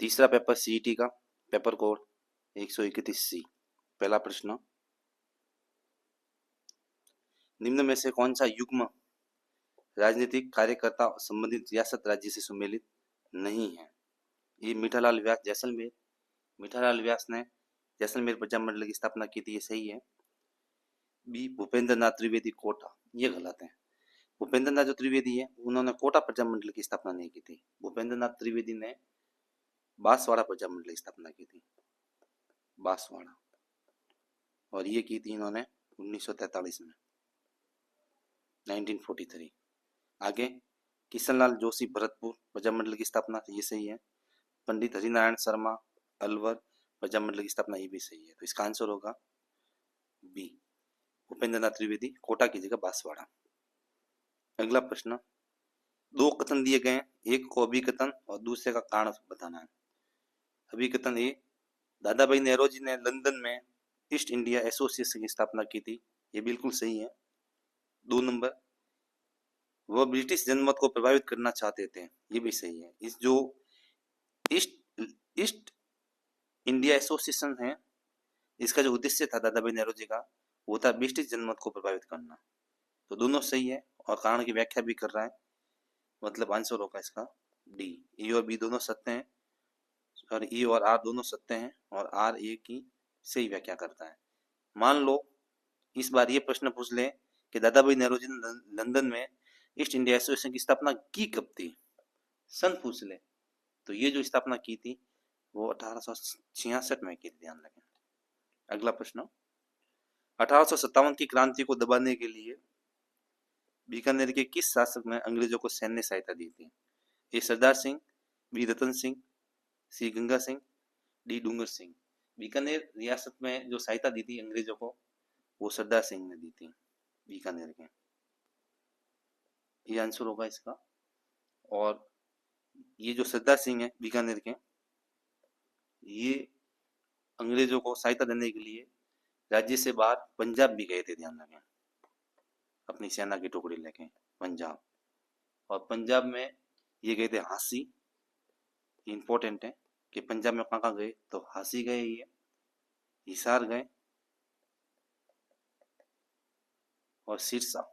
तीसरा paper CET का paper code 131C। पहला प्रश्न, निम्न में से कौन सा युग्म राजनीतिक कार्यकर्ता संबंधित रियासत राज्य से सम्मिलित नहीं है? ये मीठालाल व्यास जैसलमेर। मीठालाल व्यास ने जैसलमेर प्रजामंडल की स्थापना की थी, ये सही है। बी, भूपेंद्र नाथ त्रिवेदी कोटा, ये गलत है। भूपेंद्र नाथ जो त्रिवेदी है उन्होंने कोटा प्रजामंडल की स्थापना नहीं की थी। भूपेंद्र नाथ त्रिवेदी ने बांसवाड़ा प्रजामंडल की स्थापना की थी, बांसवाड़ा, और ये की थी इन्होंने 1943 में, 1943। आगे, किशनलाल जोशी भरतपुर प्रजामंडल की स्थापना, ये सही है। पंडित हरिनारायण शर्मा अलवर प्रजामंडल की स्थापना, ये भी सही है। तो इसका आंसर होगा बी, भूपेंद्र नाथ त्रिवेदी कोटा की जगह बांसवाड़ा। अगला प्रश्न, दो कथन दिए गए हैं, एक को अभिकथन और दूसरे का कारण बताना है। अभिकथन ए, दादा भाई नेहरू ने लंदन में ईस्ट इंडिया एसोसिएशन की स्थापना की थी, ये बिल्कुल सही है। 2 नंबर, वह ब्रिटिश जनमत को प्रभावित करना चाहते थे, ये भी सही है। इस जो ईस्ट इंडिया एसोसिएशन है, इसका जो उद्देश्य था दादा भाई नेहरू जी का, वो था ब्रिटिश जनमत को प्रभावित करना। तो दोनों सही है और कारण की व्याख्या भी कर रहा है, मतलब आंसर होगा इसका डी। ई और बी दोनों सत्य हैं, और ई और आर दोनों सत्य हैं, और आर ए की सही व्याख्या करता है। मान लो इस बार ये प्रश्न पूछ ले कि दादा भाई नेहरू जी ने लंदन में ईस्ट इंडिया एसोसिएशन की स्थापना की कब थी, सन पूछ ले, तो ये जो स्थापना की थी वो 1866 में की थी, ध्यान रखें। अगला प्रश्न, 1857 की क्रांति को दबाने के लिए बीकानेर के किस शासक ने अंग्रेजों को सैन्य सहायता दी थी? ए सरदार सिंह, बी रतन सिंह, सी गंगा सिंह, डी डूंगर सिंह। बीकानेर रियासत में जो सहायता दी थी अंग्रेजों को, वो सरदार सिंह ने दी थी बीकानेर के। ये आंसर होगा इसका। और ये जो सरदार सिंह है बीकानेर के, ये अंग्रेजों को सहायता देने के लिए राज्य से बाहर पंजाब भी गए थे, ध्यान रखें, अपनी सेना की टुकड़ी लेके पंजाब। और पंजाब में ये गए थे हांसी, इंपॉर्टेंट है कि पंजाब में कहाँ कहाँ गए, तो हांसी गए, ये हिसार गए और सिरसा।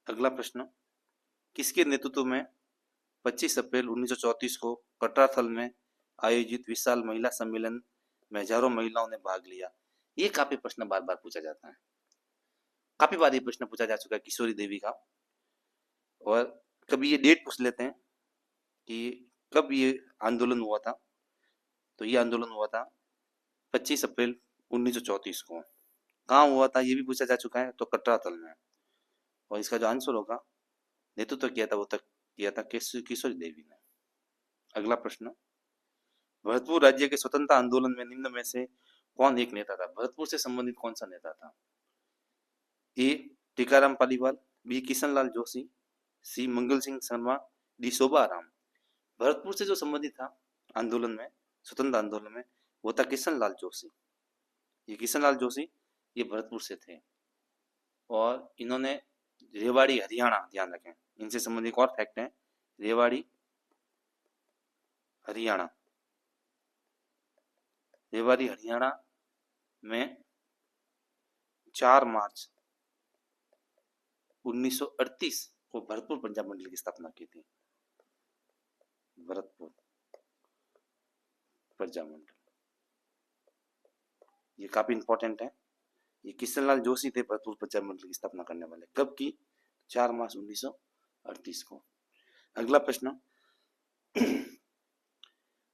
अगला प्रश्न, किसके नेतृत्व में 25 अप्रैल 1934 को कटराथल में आयोजित विशाल महिला सम्मेलन में हजारों महिलाओं ने भाग लिया? ये काफी प्रश्न बार बार पूछा जाता है, काफी बार ये प्रश्न पूछा जा चुका है किशोरी देवी का। और कभी ये डेट पूछ लेते हैं कि कब ये आंदोलन हुआ था, तो ये आंदोलन हुआ था 25 अप्रैल 1934 को। कहाँ हुआ था ये भी पूछा जा चुका है, तो कटराथल में। और इसका जो आंसर होगा, नेतृत्व किया था वो तक किया था किशोरी देवी ने। अगला प्रश्न, भरतपुर राज्य के स्वतंत्रता आंदोलन में निम्न में से कौन एक नेता था? भरतपुर से संबंधित कौन सा नेता था? ए टीकाराम पालीवाल, बी किशनलाल जोशी, सी मंगल सिंह शर्मा, डी शोभाराम। भरतपुर से जो संबंधित था आंदोलन में, स्वतंत्रता आंदोलन में, वो था किशनलाल जोशी। ये किशनलाल जोशी ये भरतपुर से थे, और इन्होंने रेवाड़ी हरियाणा, ध्यान रखें, इनसे संबंधित एक और फैक्ट है, रेवाड़ी हरियाणा, रेवाड़ी हरियाणा में 4 मार्च 1938 को भरतपुर पंजाब मंडल की स्थापना की थी, भरतपुर पंजाब मंडल। ये काफी इंपॉर्टेंट है। ये किशनलाल जोशी थे भरतपुर पंजाब मंडल की स्थापना करने वाले। कब की? 4 मार्च 1938 को। अगला प्रश्न,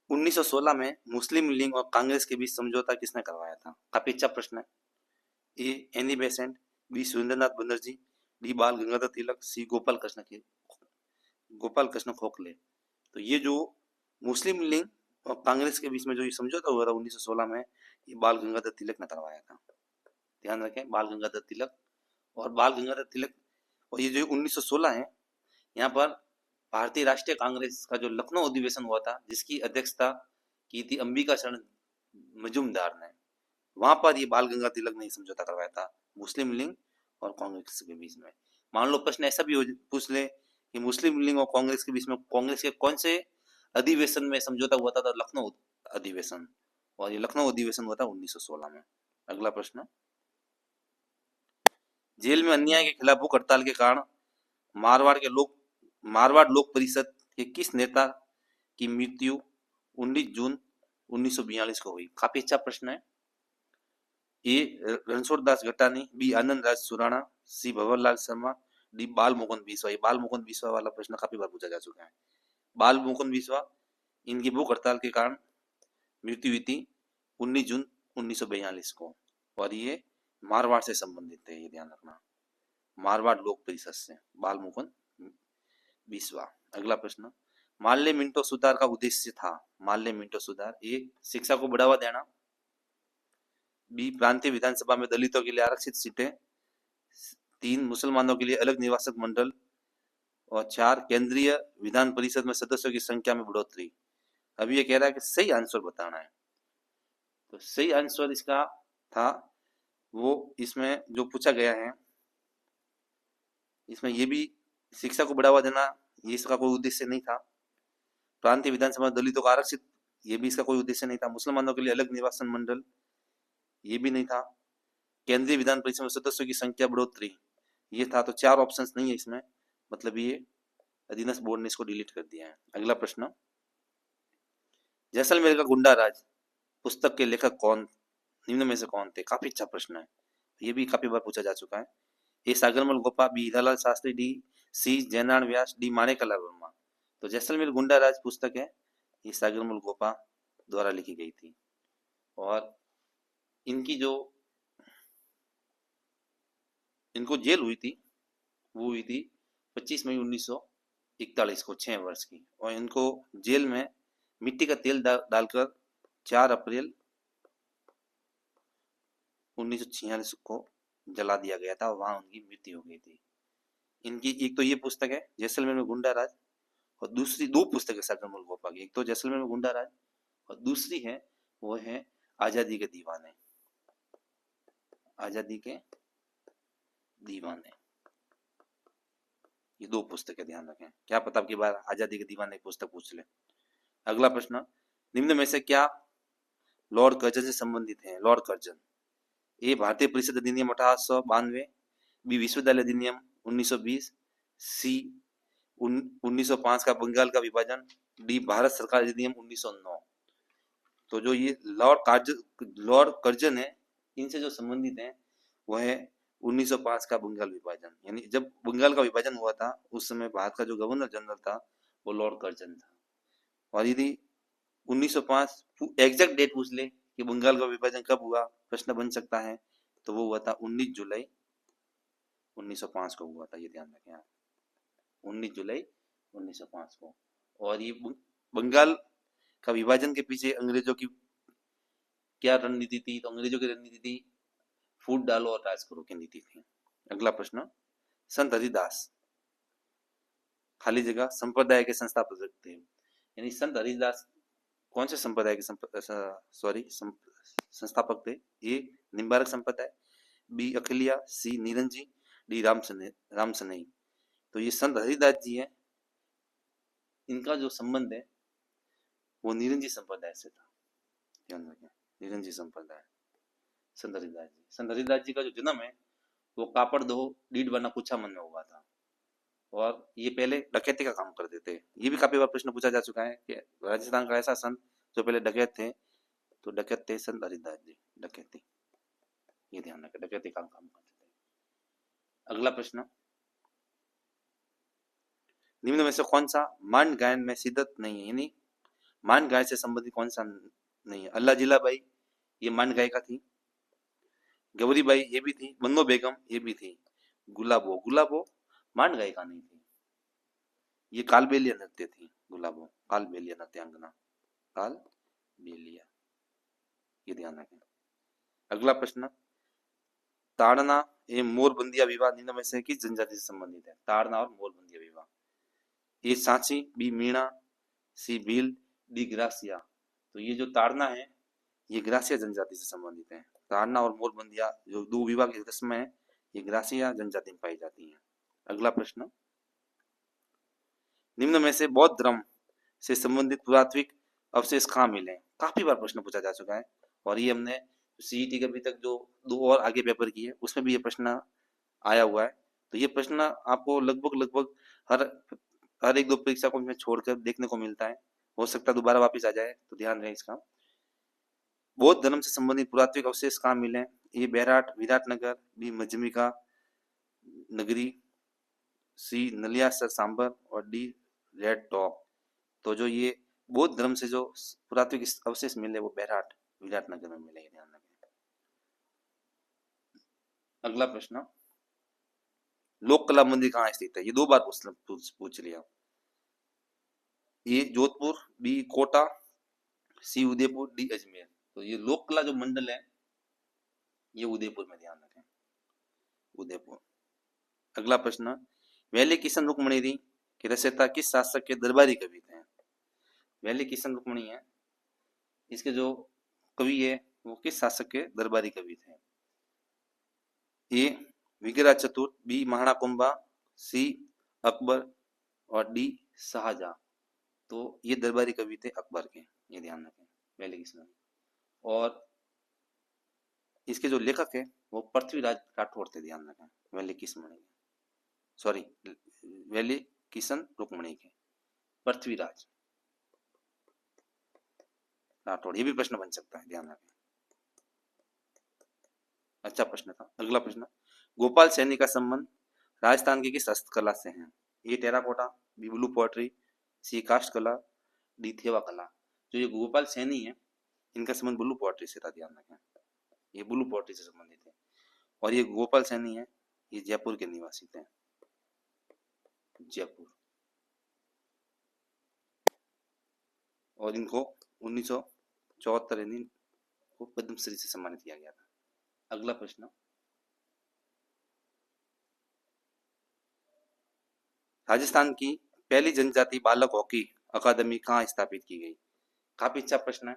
1916 में मुस्लिम लीग और कांग्रेस के बीच समझौता किसने करवाया था? काफी अच्छा प्रश्न है। A Annie Besant, B Surendranath Banerjee, D Bal Gangadhar तिलक, सी गोपाल कृष्ण खोखले। तो ये जो मुस्लिम लीग और कांग्रेस के बीच में जो ये समझौता हुआ था 1916 में, ये बाल गंगाधर तिलक ने करवाया था, ध्यान रखें, बाल गंगाधर तिलक। और बाल गंगाधर तिलक, और ये जो 1916 है, यहाँ पर भारतीय राष्ट्रीय कांग्रेस का जो लखनऊ अधिवेशन हुआ था, जिसकी अध्यक्षता की थी अंबिका शरण मजूमदार ने, वहां पर ये बाल गंगाधर तिलक ने समझौता करवाया था मुस्लिम लीग और कांग्रेस के बीच में। मान लो प्रश्न ऐसा भी पूछ ले कि मुस्लिम लीग और कांग्रेस के बीच में कांग्रेस के कौन से अधिवेशन में समझौता हुआ था? तो लखनऊ अधिवेशन, और ये लखनऊ अधिवेशन हुआ था 1916 में। अगला प्रश्न, जेल में अन्याय के खिलाफ भूख हड़ताल के कारण मारवाड़ लोक परिषद के किस नेता की मृत्यु 19 जून 1942 को हुई? काफी अच्छा प्रश्न है। ए रणछोड़ दास घटानी, बी आनंद राज सुराणा, सी भंवरलाल शर्मा, डी बाल मुकुंद बिस्वा। ये बाल मुकुंद बिस्वा वाला प्रश्न काफी बार पूछा जा चुका है। बाल मुकुंद बिस्वा, इनकी भूख हड़ताल के कारण मृत्यु हुई थी 19 जून 1942 को, और ये मारवाड़ से संबंधित है, ये ध्यान रखना, मारवाड़ लोक परिषद से, बाल मुकुंद बिस्वा। अगला प्रश्न, माल्य मिंटो सुधार का उद्देश्य था? माल्य मिंटो सुधार, ए शिक्षा को बढ़ावा देना, बी प्रांतीय विधानसभा में दलितों के लिए आरक्षित सीटें, 3 मुसलमानों के लिए अलग निवासक मंडल, और 4 केंद्रीय विधान परिषद में सदस्यों की संख्या में बढ़ोतरी। अभी ये कह रहा है कि सही आंसर बताना है, तो सही आंसर इसका था वो, इसमें जो पूछा गया है, इसमें ये भी शिक्षा को बढ़ावा देना, ये इसका कोई उद्देश्य नहीं था। प्रांतीय विधानसभा दलितों को आरक्षित, ये भी इसका कोई उद्देश्य नहीं था। मुसलमानों के लिए अलग निवासन मंडल, ये भी नहीं था। केंद्रीय विधान परिषद में सदस्यों की संख्या बढ़ोतरी, ये था। तो 4 ऑप्शंस नहीं है इसमें, मतलब ये अधीनस्थ बोर्ड ने इसको डिलीट कर दिया है। अगला प्रश्न, जैसलमेर का गुंडा राज पुस्तक के लेखक कौन, निम्न में से कौन थे? काफी अच्छा प्रश्न है, ये भी काफी बार पूछा जा चुका है। A Sagarmal Gopa, B Hiralal Shastri, D C Jainarayan Vyas, D Maniklal Verma. तो जैसलमेर गुंडा राज पुस्तक है, ये सागरमल गोपा द्वारा लिखी गई थी, और इनकी जो इनको जेल हुई थी वो हुई थी 25 मई 1941 को, 6 वर्ष की, और इनको जेल में मिट्टी का तेल डालकर 4 अप्रैल 1946 को जला दिया गया था, और वहां उनकी मृत्यु हो गई थी। इनकी एक तो ये पुस्तक है जैसलमेर में गुंडा राज, और दूसरी 2 पुस्तक है सागरमल गोपा की, एक तो जैसलमेर में गुंडा राज, और दूसरी है वो है आजादी के दीवाने, आजादी के दीवाने। ये 2 पुस्तकें ध्यान रखें, क्या पता आपकी बार आजादी के दीवाने की पुस्तक पूछ ले। अगला प्रश्न, निम्न में से क्या लॉर्ड कर्जन से संबंधित है? लॉर्ड कर्जन, ए भारतीय परिषद अधिनियम 1892, बी विश्वविद्यालय अधिनियम 1920, सी 1905 का बंगाल का विभाजन, डी भारत सरकार अधिनियम 1909। तो जो ये लॉर्ड कर्जन है, इनसे जो संबंधित है वह है 1905 का बंगाल विभाजन। यानी जब बंगाल का विभाजन हुआ था उस समय भारत का जो गवर्नर जनरल था वो लॉर्ड कर्जन था। और यदि 1905 एग्जैक्ट डेट पूछ ले कि बंगाल का विभाजन कब हुआ, प्रश्न बन सकता है, तो वो हुआ था 19 जुलाई 1905 को हुआ था, ये ध्यान रखें आप, 19 जुलाई 1905 को। और ये बंगाल का विभाजन के पीछे अंग्रेजों की क्या रणनीति थी? तो अंग्रेजों की रणनीति थी फूट डालो और राज करो की नीति थी। अगला प्रश्न, संत हरिदास खाली जगह संप्रदाय के संस्थापक थे, यानी संत हरिदास कौन से संप्रदाय के संस्थापक थे? ए निम्बारक संप्रदाय, बी अखिलिया, सी निरंजी, डी रामसनेई। तो ये संत हरिदास जी है, इनका जो संबंध है वो निरंजी संप्रदाय से था, ध्यान रखें, निरंजी संप्रदाय। संत हरिदास जी का जो जन्म है वो कापड़ दो डीड बना कुछा मन में हुआ था, और ये पहले डकैती का काम करते थे। ये भी काफी बार प्रश्न पूछा जा चुका है कि राजस्थान का ऐसा संत जो पहले डकैत थे, तो डकैत थे संत हरिदास जी, डकैती, ये ध्यान रखें, डकैती का काम करते थे। अगला प्रश्न, निम्न में से कौन सा मांड गायन में शिद्दत नहीं है? यानी मांड गायन से संबंधित कौन सा नहीं है? अल्लाह जिलाबाई, ये मांड गायिका थी। गौरीबाई, ये भी थी। बन्नो बेगम, ये भी थी। गुलाबो मांड गायिका नहीं थी, ये कालबेलिया नृत्य थी। गुलाबो कालबेलिया नृत्यांगना, कालबेलिया, ये ध्यान रखें। अगला प्रश्न, ताड़ना एवं मोरबंदिया विवाह निम्न में से किस जनजाति से संबंधित है? ताड़ना और मोरबंदिया विवाह, ए सांची, बी मीणा, सी भील, डी ग्रासिया। तो ये जो ताड़ना है ये ग्रासिया जनजाति से संबंधित है। ताड़ना और मोरबंदिया जो 2 विवाह की रस्में है, ये ग्रासिया जनजाति में पाई जाती है। अगला प्रश्न, निम्न में से बौद्ध धर्म से संबंधित पुरातात्विक अवशेष कहाँ मिले? काफी बार प्रश्न पूछा जा चुका है और ये हमने सीईटी के अभी तक जो 2 और आगे पेपर किए उसमें भी ये प्रश्न आया हुआ है। तो ये प्रश्न आपको लगभग हर हर 1-2 परीक्षा को में छोड़कर देखने को मिलता है। हो सकता है दोबारा वापस आ जाए, तो ध्यान रहे इसका। बौद्ध धर्म से संबंधित पुरातात्विक अवशेष कहाँ मिले? ए बैराट विराटनगर, बी मध्यमिका नगरी, सी नलियासर सांबर और डी रेड टॉप। तो जो ये बौद्ध धर्म से जो पुरातात्विक अवशेष मिले वो बैराट विराटनगर में मिले, ध्यान रखें। अगला प्रश्न, लोक कला मंदिर कहाँ स्थित है? ये 2 बार पूछ लिया। ए जोधपुर, बी कोटा, सी उदयपुर, डी अजमेर। तो ये लोक कला जो मंडल है ये उदयपुर में, ध्यान रखें, उदयपुर। अगला प्रश्न, वैली किशन रुक्मणी के रचयिता किस शासक के दरबारी कवि थे? वैली किशन रुक्मणी है, इसके जो कवि है वो किस शासक के दरबारी कवि थे? ए विग्रह चतुर, बी महाराणा कुंभा, सी अकबर और डी शाहजहां। तो ये दरबारी कवि थे अकबर के, ये ध्यान रखें, वैली किशन। और इसके जो लेखक है वो पृथ्वीराज राठौड़ थे, ध्यान रखें, वैली किशन सॉरी वैली किशन रुक्मणी के पृथ्वीराज राठौड़। ये भी प्रश्न बन सकता है, ध्यान रखें। अच्छा प्रश्न था। अगला प्रश्न, गोपाल सैनी का संबंध राजस्थान की किस हस्तकला से है? ए टेराकोटा, बी ब्लू पॉटरी, सी काष्ठ कला, डी थेवा कला। जो ये गोपाल सैनी है इनका संबंध ब्लू पॉटरी से था, ध्यान रखें, ये ब्लू पॉटरी से संबंधित है। और ये गोपाल सैनी है ये जयपुर के निवासी थे, जयपुर। और इनको 1974 को पद्मश्री से सम्मानित किया गया था। अगला प्रश्न, राजस्थान की पहली जनजाति बालक हॉकी अकादमी कहाँ स्थापित की गई? काफी अच्छा प्रश्न है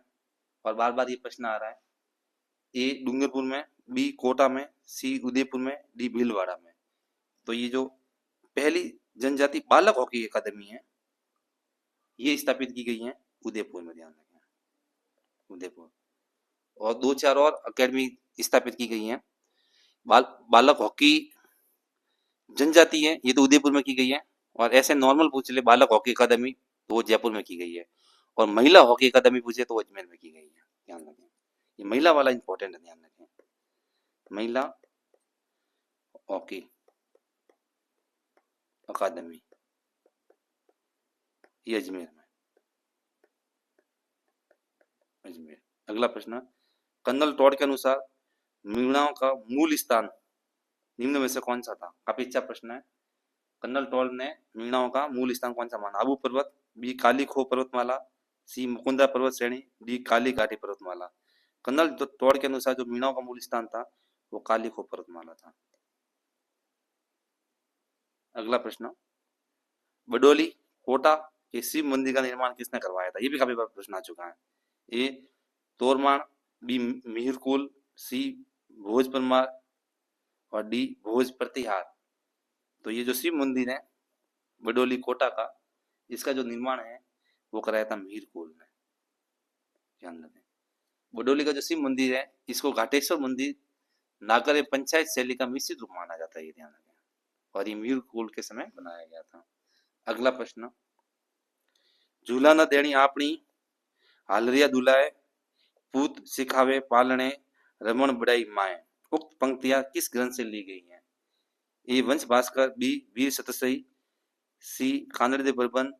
और बार बार ये प्रश्न आ रहा है। ए डूंगरपुर में, बी कोटा में, सी उदयपुर में, डी भीलवाड़ा में। तो ये जो पहली जनजाति बालक हॉकी अकादमी है ये स्थापित की गई है उदयपुर में, ध्यान रखें, उदयपुर। और 2-4 और अकेडमी स्थापित की गई है। बालक हॉकी जनजाति है ये तो उदयपुर में की गई है, और ऐसे नॉर्मल पूछ ले बालक हॉकी अकादमी तो वो जयपुर में की गई है, और महिला हॉकी अकादमी पूछे तो अजमेर में की गई है, ध्यान रखें। ये महिला वाला इंपॉर्टेंट है, ध्यान रखें, महिला हॉकी अकादमी ये अजमेर में, अजमेर। अगला प्रश्न, कर्नल टॉड के अनुसार मीणाओं का मूल स्थान निम्न में से कौन सा था? काफी अच्छा प्रश्न है। कर्नल टॉड ने मीणाओं का मूल स्थान कौन सा माना? आबू पर्वत, बी काली खो पर्वतमाला, सी मुकुंदा पर्वत श्रेणी, डी काली घाटी पर्वतमाला। कर्नल टॉड के अनुसार जो मीणाओं का मूल स्थान था वो काली खो पर्वतमाला था। अगला प्रश्न, बडोली कोटा के शिव मंदिर का निर्माण किसने करवाया था? ये भी काफी बार प्रश्न आ चुका है। ए तोरमाण, बी मिहिरकुल, सी भोज परमार और डी भोज प्रतिहार। तो ये जो शिव मंदिर है बडोली कोटा का, इसका जो निर्माण है वो कराया था मिहिरकुल ने, ध्यान रखें। बडोली का जो शिव मंदिर है इसको घाटेश्वर मंदिर नागर पंचायत शैली का मिश्रित रूप माना जाता है, ये ध्यान रखें, और ये मिहिरकुल के समय बनाया गया था। अगला प्रश्न, झूला न देणी आपनी हालरिया दुलाए पूत सिखावे पालने रमण बड़ाई माए। उक्त पंक्तियां किस ग्रंथ से ली गई हैं? ए वंश भास्कर, बी वीर सतसई, सी कानड़ दे बर्बन,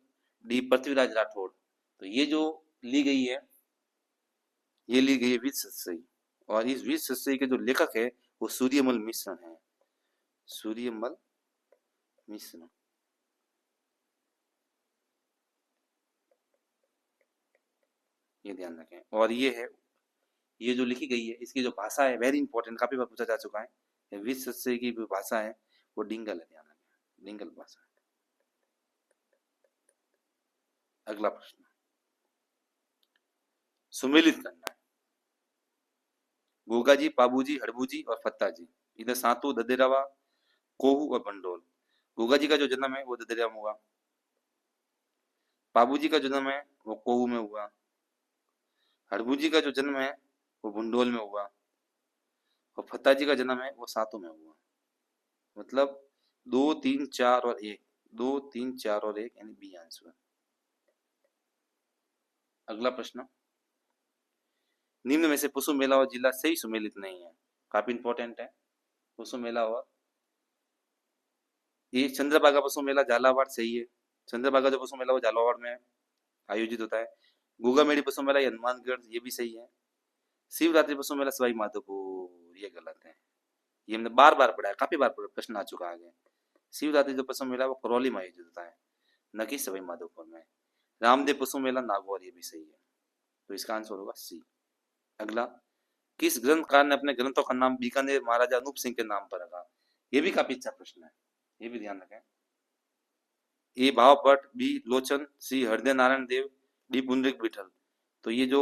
डी पृथ्वीराज राठौड़। तो ये जो ली गई है ये ली गई है वीर सतसई, और इस वीर सतसई के जो लेखक है वो सूर्यमल मिश्र है, सूर्यमल मिश्र। ये ध्यान रखें। और ये है, ये जो लिखी गई है इसकी जो भाषा है वेरी इंपॉर्टेंट, काफी बार पूछा जा चुका है। वीर सतसई की जो भाषा है वो डिंगल है, ध्यान रखें, डिंगल भाषा। अगला प्रश्न, सुमेलित करना है। गोगाजी, पाबूजी, हड़बूजी और फत्ताजी, इधर सातू, ददेरावा, कोहू और बंडोल। गोगाजी का जो जन्म है वो ददेरावा में हुआ, पाबू जी का जन्म है वो कोवू में हुआ, हड़बू जी का जो जन्म है वो भुंडोल में हुआ, और फत्ता जी का जन्म है वो सातों में हुआ। मतलब 2 3 4 और 1, 2 3 4 और 1 यानी बी आंसर। अगला प्रश्न, निम्न में से पशु मेला और जिला सही सुमेलित नहीं है। काफी इंपॉर्टेंट है। पशु मेला और ये चंद्रभागा पशु मेला झालावाड़ सही है। चंद्रभागा जो पशु मेला वो झालावाड़ में आयोजित होता है। गुगामेड़ी पशु मेला ये हनुमानगढ़, ये भी सही है। शिवरात्रि पशु मेला सवाई माधोपुर, ये गलत है। ये हमने बार बार पढ़ा है, काफी बार प्रश्न आ चुका है आगे। शिवरात्रि जो पशु मेला वो करौली में आयोजित होता है, न कि सवाई माधोपुर में। रामदेव पशु मेला नागौर, ये भी सही है। तो इसका आंसर होगा सी। अगला, किस ग्रंथकार ने अपने ग्रंथों का नाम बीकानेर महाराजा अनूप सिंह के नाम पर रखा। ये भी काफी अच्छा प्रश्न है, ये भी ध्यान रखें। ए भाव भट्ट, बी लोचन, सी हृदय नारायण देव, डी पुंडरीक विठल। तो ये जो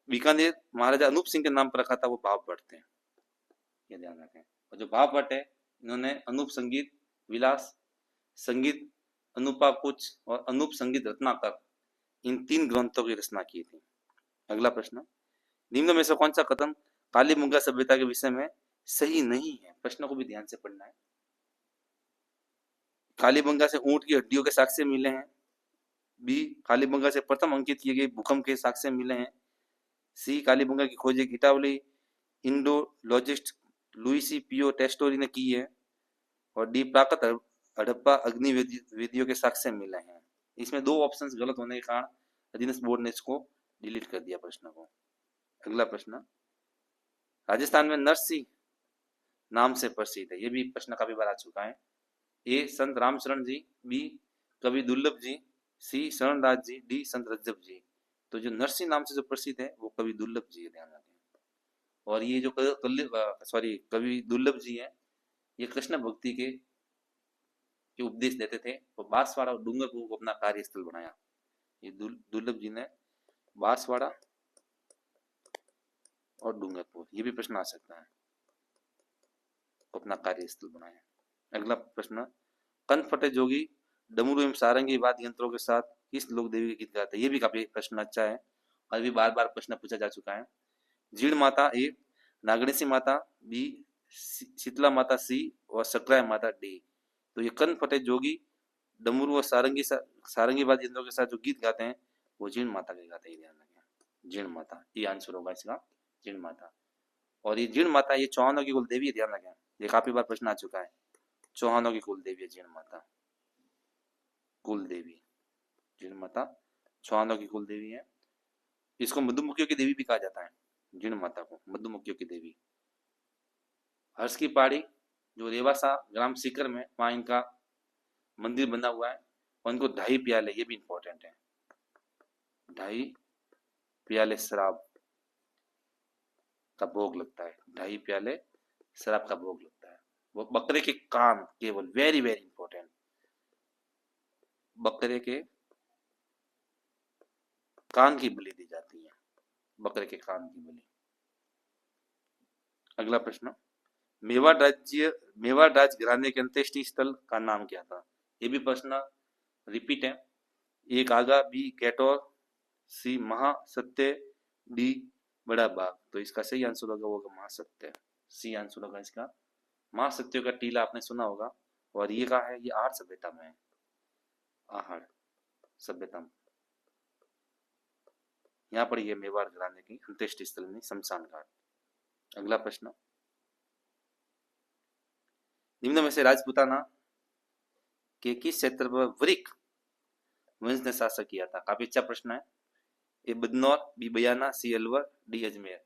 बीकानेर महाराजा अनूप सिंह के नाम पर रखा था वो भाव भट्ट थे, ये ध्यान रखें। और जो भाव भट्ट है इन्होंने अनूप संगीत विलास, संगीत अनुपा कुछ और अनूप संगीत रत्नाकर, इन 3 ग्रंथों की रचना की थी। अगला प्रश्न, निम्न में से कौन सा कथन कालीबंगा सभ्यता के विषय में सही नहीं है। प्रश्न को भी ध्यान से पढ़ना है। कालीबंगा से ऊंट की हड्डियों के साक्ष्य मिले हैं। बी, कालीबंगा से प्रथम अंकित किए गए भूकंप के साक्ष्य मिले हैं। सी, कालीबंगा की खोज एक इटावली इंडोलॉजिस्ट लुइसी पियो टेस्टोरी ने की है। और डी, प्राकृत हड़प्पा अग्नि वेदियों के साक्ष्य मिले हैं। इसमें 2 ऑप्शंस गलत होने के कारण अधीनस्थ बोर्ड ने इसको डिलीट कर दिया प्रश्न को। अगला प्रश्न, राजस्थान में नरसिंह नाम से प्रसिद्ध है। ये भी प्रश्न काफी बार आ चुका है। ए, संत रामशरण जी, बी, कवि दुर्लभ जी, सी, शरणदास जी, डी, संत रज्जब जी। तो जो नरसिंह नाम से जो प्रसिद्ध है वो कवि दुर्लभ जी है, ध्यान रखें। और ये जो कवि दुर्लभ जी है, ये कृष्ण भक्ति के उपदेश देते थे। तो बांसवाड़ा और डूंगरपुर को अपना कार्यस्थल बनाया। ये दुर्लभ जी ने बांसवाड़ा और डूंगरपुर, ये भी प्रश्न आ सकता है, अपना कार्यस्थल बनाया। अगला प्रश्न, कंठ फटे जोगी डमरू एवं सारंगी वाद्य यंत्रों के साथ किस लोक देवी के गीत गाते हैं। ये भी काफी प्रश्न अच्छा है और भी बार बार प्रश्न पूछा जा चुका है। जीण माता ए, नागणेशी माता बी, शीतला माता सी, और सकराय माता डी। तो ये कंठ फटे जोगी डमरू और सारंगी वाद्य यंत्रों के साथ जो गीत गाते हैं वो जीण माता के गाते हैं, ध्यान रखें। जीण माता, ये आंसर होगा इसका, जीण माता। और ये जीण माता ये चौहानों की कुल देवी है, ध्यान रखें। ये काफी बार प्रश्न आ चुका है। चौहानों की कुल देवी है जीण माता, कुल देवी जीण माता चौहानों की कुल देवी है। इसको मधुमुखियों की देवी भी कहा जाता है, जीण माता को मधुमुखियों की देवी। हर्ष की पहाड़ी जो रेवासा ग्राम सीकर में, वहां इनका मंदिर बना हुआ है। और इनको 2.5 प्याले, ये भी इंपॉर्टेंट है, 2.5 प्याले शराब का भोग लगता है। 2.5 प्याले शराब का भोग लगता है। वो बकरे के कान केवल, वेरी वेरी इंपॉर्टेंट, बकरे के कान की बलि दी जाती है, बकरे के कान की बलि। अगला प्रश्न, मेवाड़ राज्य घराने के अंत्येष्टि स्थल का नाम क्या था। ये भी प्रश्न रिपीट है। ए, कागा, बी, कैटोर, सी, महासत्य, डी, बड़ा बाग। तो इसका सही आंसर होगा महासत्य, सी आंसर होगा इसका। महासत्य का टीला आपने सुना होगा। और ये कहा है, ये आहड़ सभ्यता में है, आहड़ सभ्यता में। यहाँ पर ये मेवाड़ घराने की अंत्येष्टि स्थल में शमशान घाट। अगला प्रश्न, निम्न में से राजपूताना के किस क्षेत्र पर वृक वंश ने शासन किया था। काफी अच्छा प्रश्न है। ए, बदनौर, बी, बयाना, सी, अलवर, डी, अजमेर।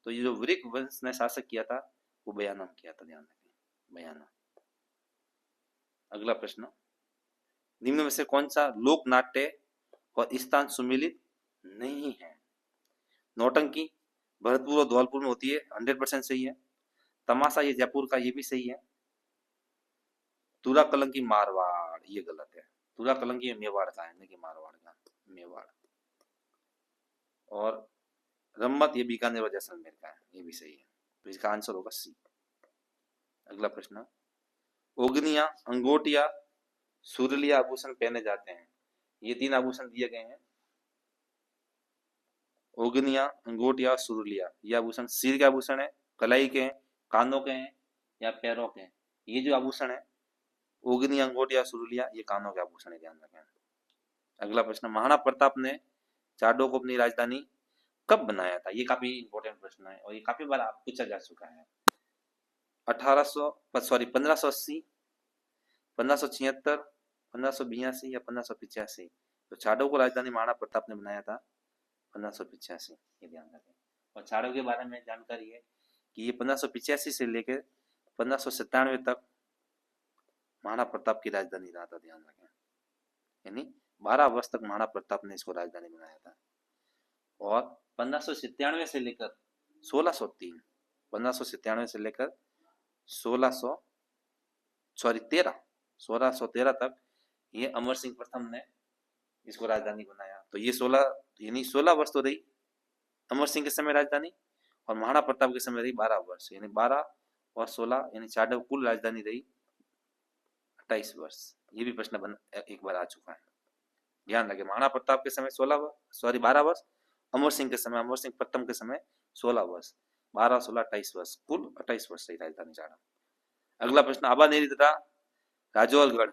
तो ये जो वृक वंश ने शासक किया था वो बयाना में किया था, ध्यान रखें, बयाना। अगला प्रश्न, निम्न में से कौन सा लोक नाट्य और स्थान सुमेलित नहीं है। नौटंकी भरतपुर और धौलपुर में होती है, 100% सही है। तमाशा ये जयपुर का, ये भी सही है। तुरा कलंकी मारवाड़, ये गलत है। तुरा कलंकी मेवाड़ का है, नहीं कि मारवाड़ का, मेवाड़। और रम्मत ये बीकानेर और जैसलमेर का है, ये भी सही है। तो इसका आंसर होगा सी। अगला प्रश्न, ओगनिया, अंगोटिया, सुरलिया आभूषण पहने जाते हैं। ये 3 आभूषण दिए गए हैं, ओगनिया, अंगूठिया, सुरुलिया। ये आभूषण सिर के आभूषण है, कलाई के हैं, कानों के हैं या पैरों के हैं। ये जो आभूषण है ओगनिया, अंगूठिया, सुरुलिया, ये कानों के आभूषण है, ध्यान रखें। अगला प्रश्न, महाराणा प्रताप ने चाडो को अपनी राजधानी कब बनाया था? ये काफी इंपॉर्टेंट प्रश्न है और ये काफी बार पूछा जा चुका है। 1580, 1576, 1582 या 1585? तो चाडो को राजधानी महाराणा प्रताप ने बनाया था 1585, ये ध्यान रखें। और चाडो के बारे में जानकारी है कि ये 1585 से लेकर 1597 तक महाराणा प्रताप की राजधानी रहा था, ध्यान रखें। यानी 12 वर्ष तक महाराणा प्रताप ने इसको राजधानी बनाया था। और 1597 से लेकर 1603, 1597 से लेकर 1613 तक ये अमर सिंह प्रथम ने इसको राजधानी बनाया। तो ये 16 वर्ष तो रही अमर सिंह के समय राजधानी, और महाराणा प्रताप के समय रही 12 वर्ष, यानी 12 और 16 यानी चाडव कुल राजधानी रही 28 वर्ष। ये भी प्रश्न एक बार आ चुका है, ध्यान रखें। महाराणा प्रताप के समय 12 वर्ष, अमर सिंह के समय, अमर सिंह प्रथम के समय 16 वर्ष, 12, 16, 28 वर्ष, कुल 28 वर्ष रही राजधानी चाडव। अगला प्रश्न, आबानेरी तथा राजौरगढ़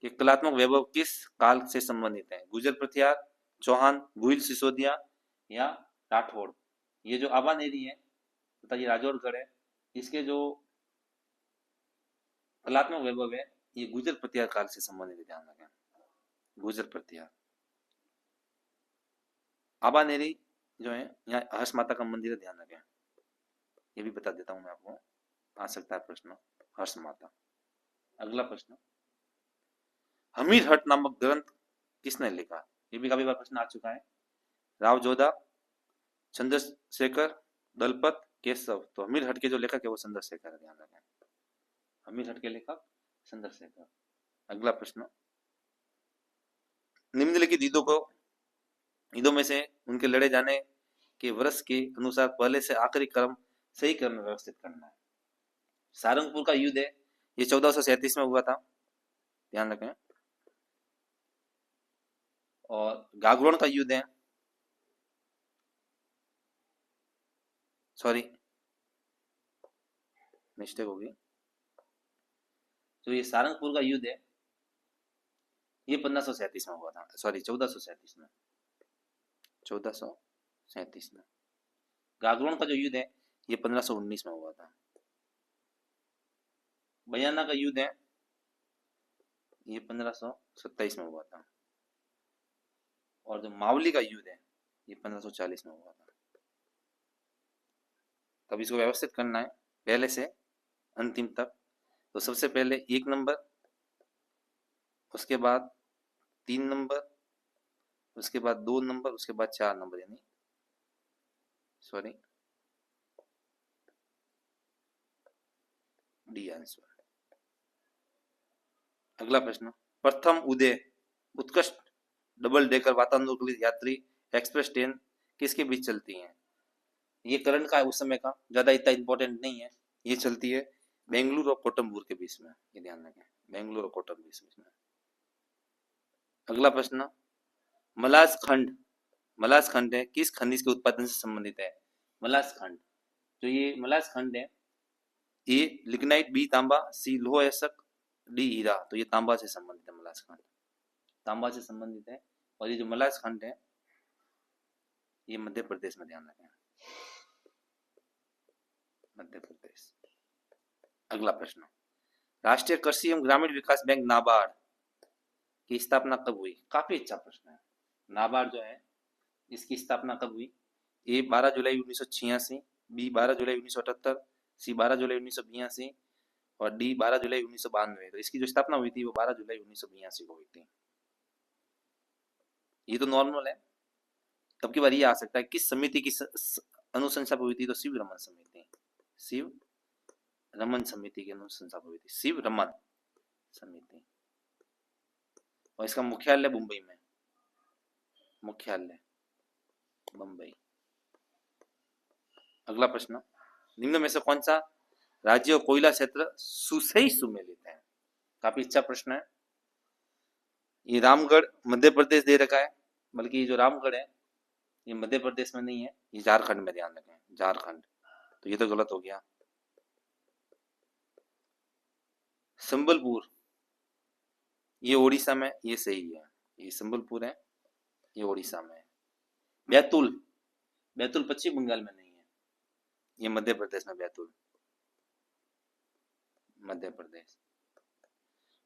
के कलात्मक वैभव किस काल से संबंधित है? गुजर प्रथियार, चौहान, भूइल, सिसोदिया या राठौड़? ये जो आबानेरी है तथा ये राजौरगढ़ है, इसके जो कलात्मक वैभव है ये गुजर प्रथियार काल से संबंधित है, ध्यान रखें। गुजर प्रथियार। आबानेरी जो है यहाँ हर्ष माता का मंदिर है, ध्यान रखें। ये भी बता देता हूं मैं आपको, आ सकता है प्रश्न, हर्ष माता। अगला प्रश्न, हमीर हट नामक ग्रंथ किसने लिखा? ये भी काफी बार प्रश्न आ चुका है। राव जोधा, चंद्रशेखर, दलपत, केशव? तो हमीर हट के जो लेखक है वो चंद्रशेखर है, ध्यान रखें। हमीर हट के लेखक चंद्रशेखर। अगला प्रश्न, निम्नलिखित युद्धों में से उनके लड़े जाने के वर्ष के अनुसार पहले से आखिरी क्रम सही क्रम में व्यवस्थित करना है। सारंगपुर का युद्ध है ये 1437 में हुआ था, ध्यान रखें। और गागरोन का युद्ध है, सॉरी मिस्टेक होगी, तो ये सारंगपुर का युद्ध है ये 1537 में हुआ था, सॉरी 1437 में, 1437 में। गागरोन का जो युद्ध है ये 1519 में हुआ था। बयाना का युद्ध है ये 1527 में हुआ था। और जो मावली का युद्ध है ये 1540 में हुआ था। तब इसको व्यवस्थित करना है पहले से अंतिम तक। तो सबसे पहले 1 नंबर, उसके बाद 3 नंबर, उसके बाद 2 नंबर, उसके बाद 4 नंबर, यानी सॉरी डी आंसर। अगला प्रश्न, प्रथम उदय उत्कृष्ट डबल डेकर वातानुकूलित यात्री एक्सप्रेस ट्रेन किसके बीच चलती है? ये करंट का है उस समय का, ज्यादा इतना इंपॉर्टेंट नहीं है। ये चलती है बेंगलुरु और कोटमबूर के बीच में, ये ध्यान रखें, बेंगलुरु और कोटमबूर के बीच में। अगला प्रश्न, मलास खंड है किस खनिज के उत्पादन से संबंधित है? मलास खंड, जो ये मलास खंड है, ए लिग्नाइट, बी तांबा, सी लोह अयस्क, डी हीरा? तो ये तांबा से संबंधित है, मलास खंड तांबा से संबंधित है। और ये जो मलास खंड है ये मध्य प्रदेश में, ध्यान रखें, मध्य प्रदेश। अगला प्रश्न, राष्ट्रीय कृषि एवं ग्रामीण विकास बैंक नाबार्ड की स्थापना कब हुई? काफी अच्छा प्रश्न है। नाबार्ड जो है इसकी स्थापना कब हुई? ए 12 जुलाई 1986, बी 12 जुलाई 1978, सी 12 जुलाई 1982 और डी 12 जुलाई 1992। तो इसकी जो स्थापना हुई थी वो 12 जुलाई 1982 को हुई थी। ये तो नॉर्मल है। तब की बार ये आ सकता है किस समिति की अनुशंसा हुई थी? तो शिव रमन समिति, शिव रमन समिति की अनुशंसा हुई थी, शिव रमन समिति। और इसका मुख्यालय मुंबई में, मुख्यालय मुंबई। अगला प्रश्न, निम्न में से कौन सा राज्य और कोयला क्षेत्र सुसई सुमेलित है? काफी अच्छा प्रश्न है। ये रामगढ़ मध्य प्रदेश दे रखा है, बल्कि ये जो रामगढ़ है ये मध्य प्रदेश में नहीं है, ये झारखंड में, ध्यान रखें, झारखंड। तो ये तो गलत हो गया। संबलपुर ये उड़ीसा में, ये सही है, ये संबलपुर है, ये उड़ीसा में है। बैतूल, बैतूल पश्चिम बंगाल में नहीं है, ये मध्य प्रदेश में, बैतूल मध्य प्रदेश।